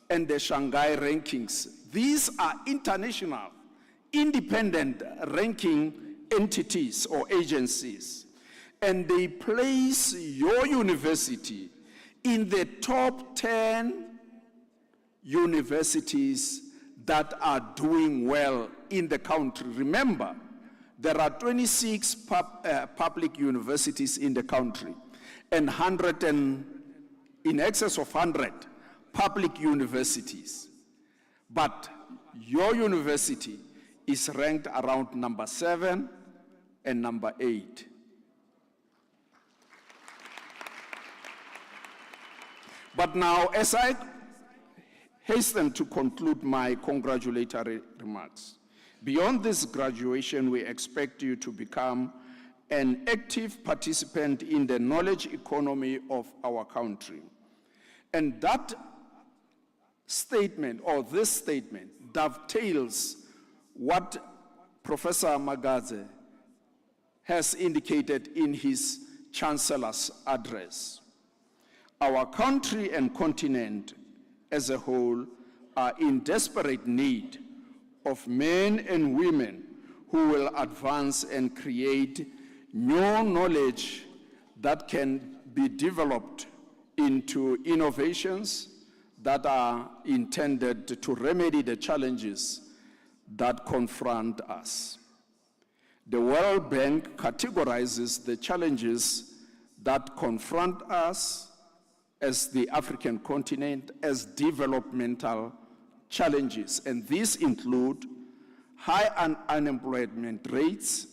and the Shanghai rankings. These are international, independent ranking entities or agencies, and they place your university in the top 10 universities that are doing well in the country. Remember, there are 26 public universities in the country and in excess of 100 public universities. But your university is ranked around number 7 and number 8. But now, as I hasten to conclude my congratulatory remarks, beyond this graduation, we expect you to become an active participant in the knowledge economy of our country. And that statement, or this statement, dovetails what Professor Magaze has indicated in his Chancellor's address. Our country and continent as a whole are in desperate need of men and women who will advance and create new knowledge that can be developed into innovations that are intended to remedy the challenges that confront us. The World Bank categorizes the challenges that confront us as the African continent as developmental challenges, and these include high unemployment rates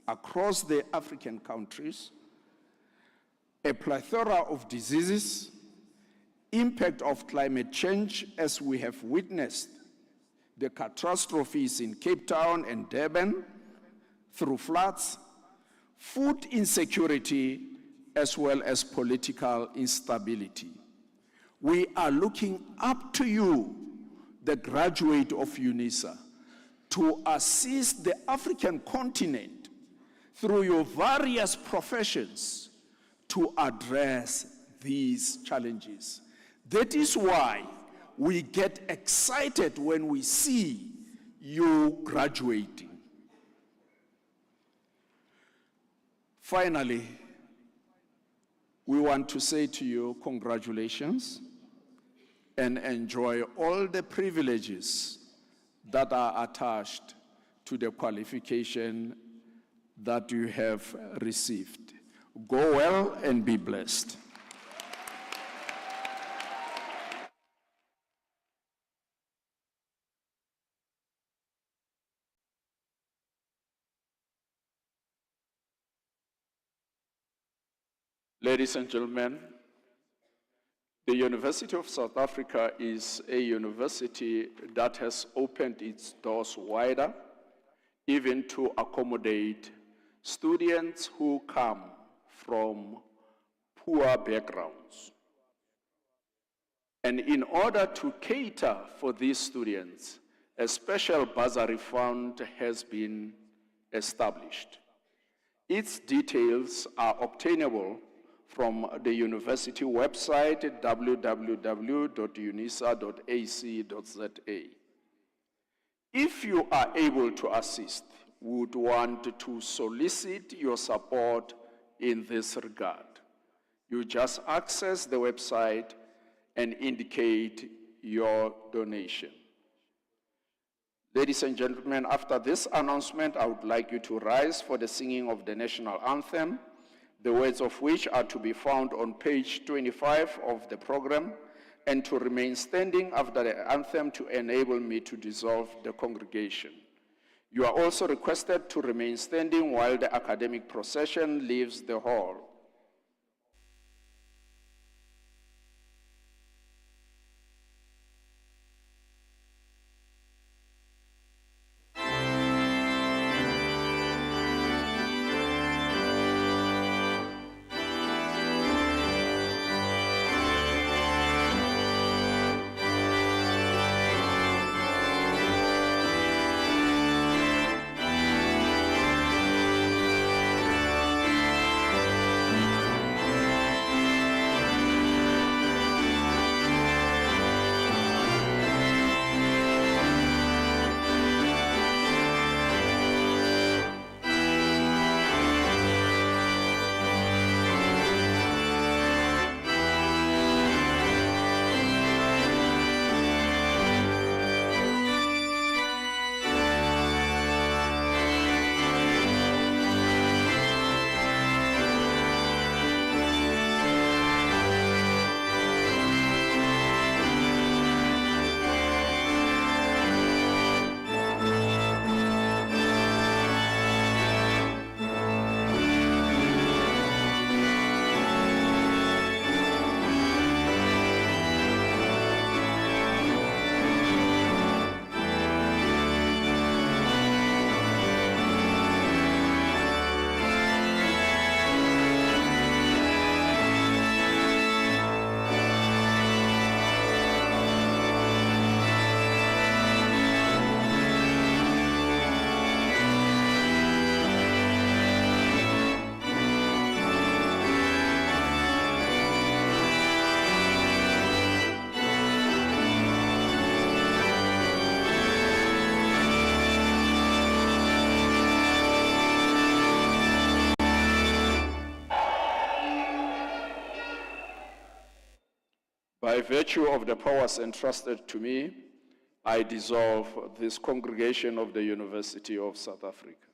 across the African countries, a plethora of diseases, impact of climate change as we have witnessed the catastrophes in Cape Town and Durban through floods, food insecurity, as well as political instability. We are looking up to you, the graduate of UNISA, to assist the African continent through your various professions to address these challenges. That is why we get excited when we see you graduating. Finally, we want to say to you, congratulations, and enjoy all the privileges that are attached to the qualification that you have received. Go well and be blessed. Ladies and gentlemen, the University of South Africa is a university that has opened its doors wider, even to accommodate students who come from poor backgrounds. And in order to cater for these students, a special bursary fund has been established. Its details are obtainable from the university website at www.unisa.ac.za. If you are able to assist, we would want to solicit your support in this regard. You just access the website and indicate your donation. Ladies and gentlemen, after this announcement, I would like you to rise for the singing of the national anthem, the words of which are to be found on page 25 of the program, and to remain standing after the anthem to enable me to dissolve the congregation. You are also requested to remain standing while the academic procession leaves the hall. By virtue of the powers entrusted to me, I dissolve this congregation of the University of South Africa.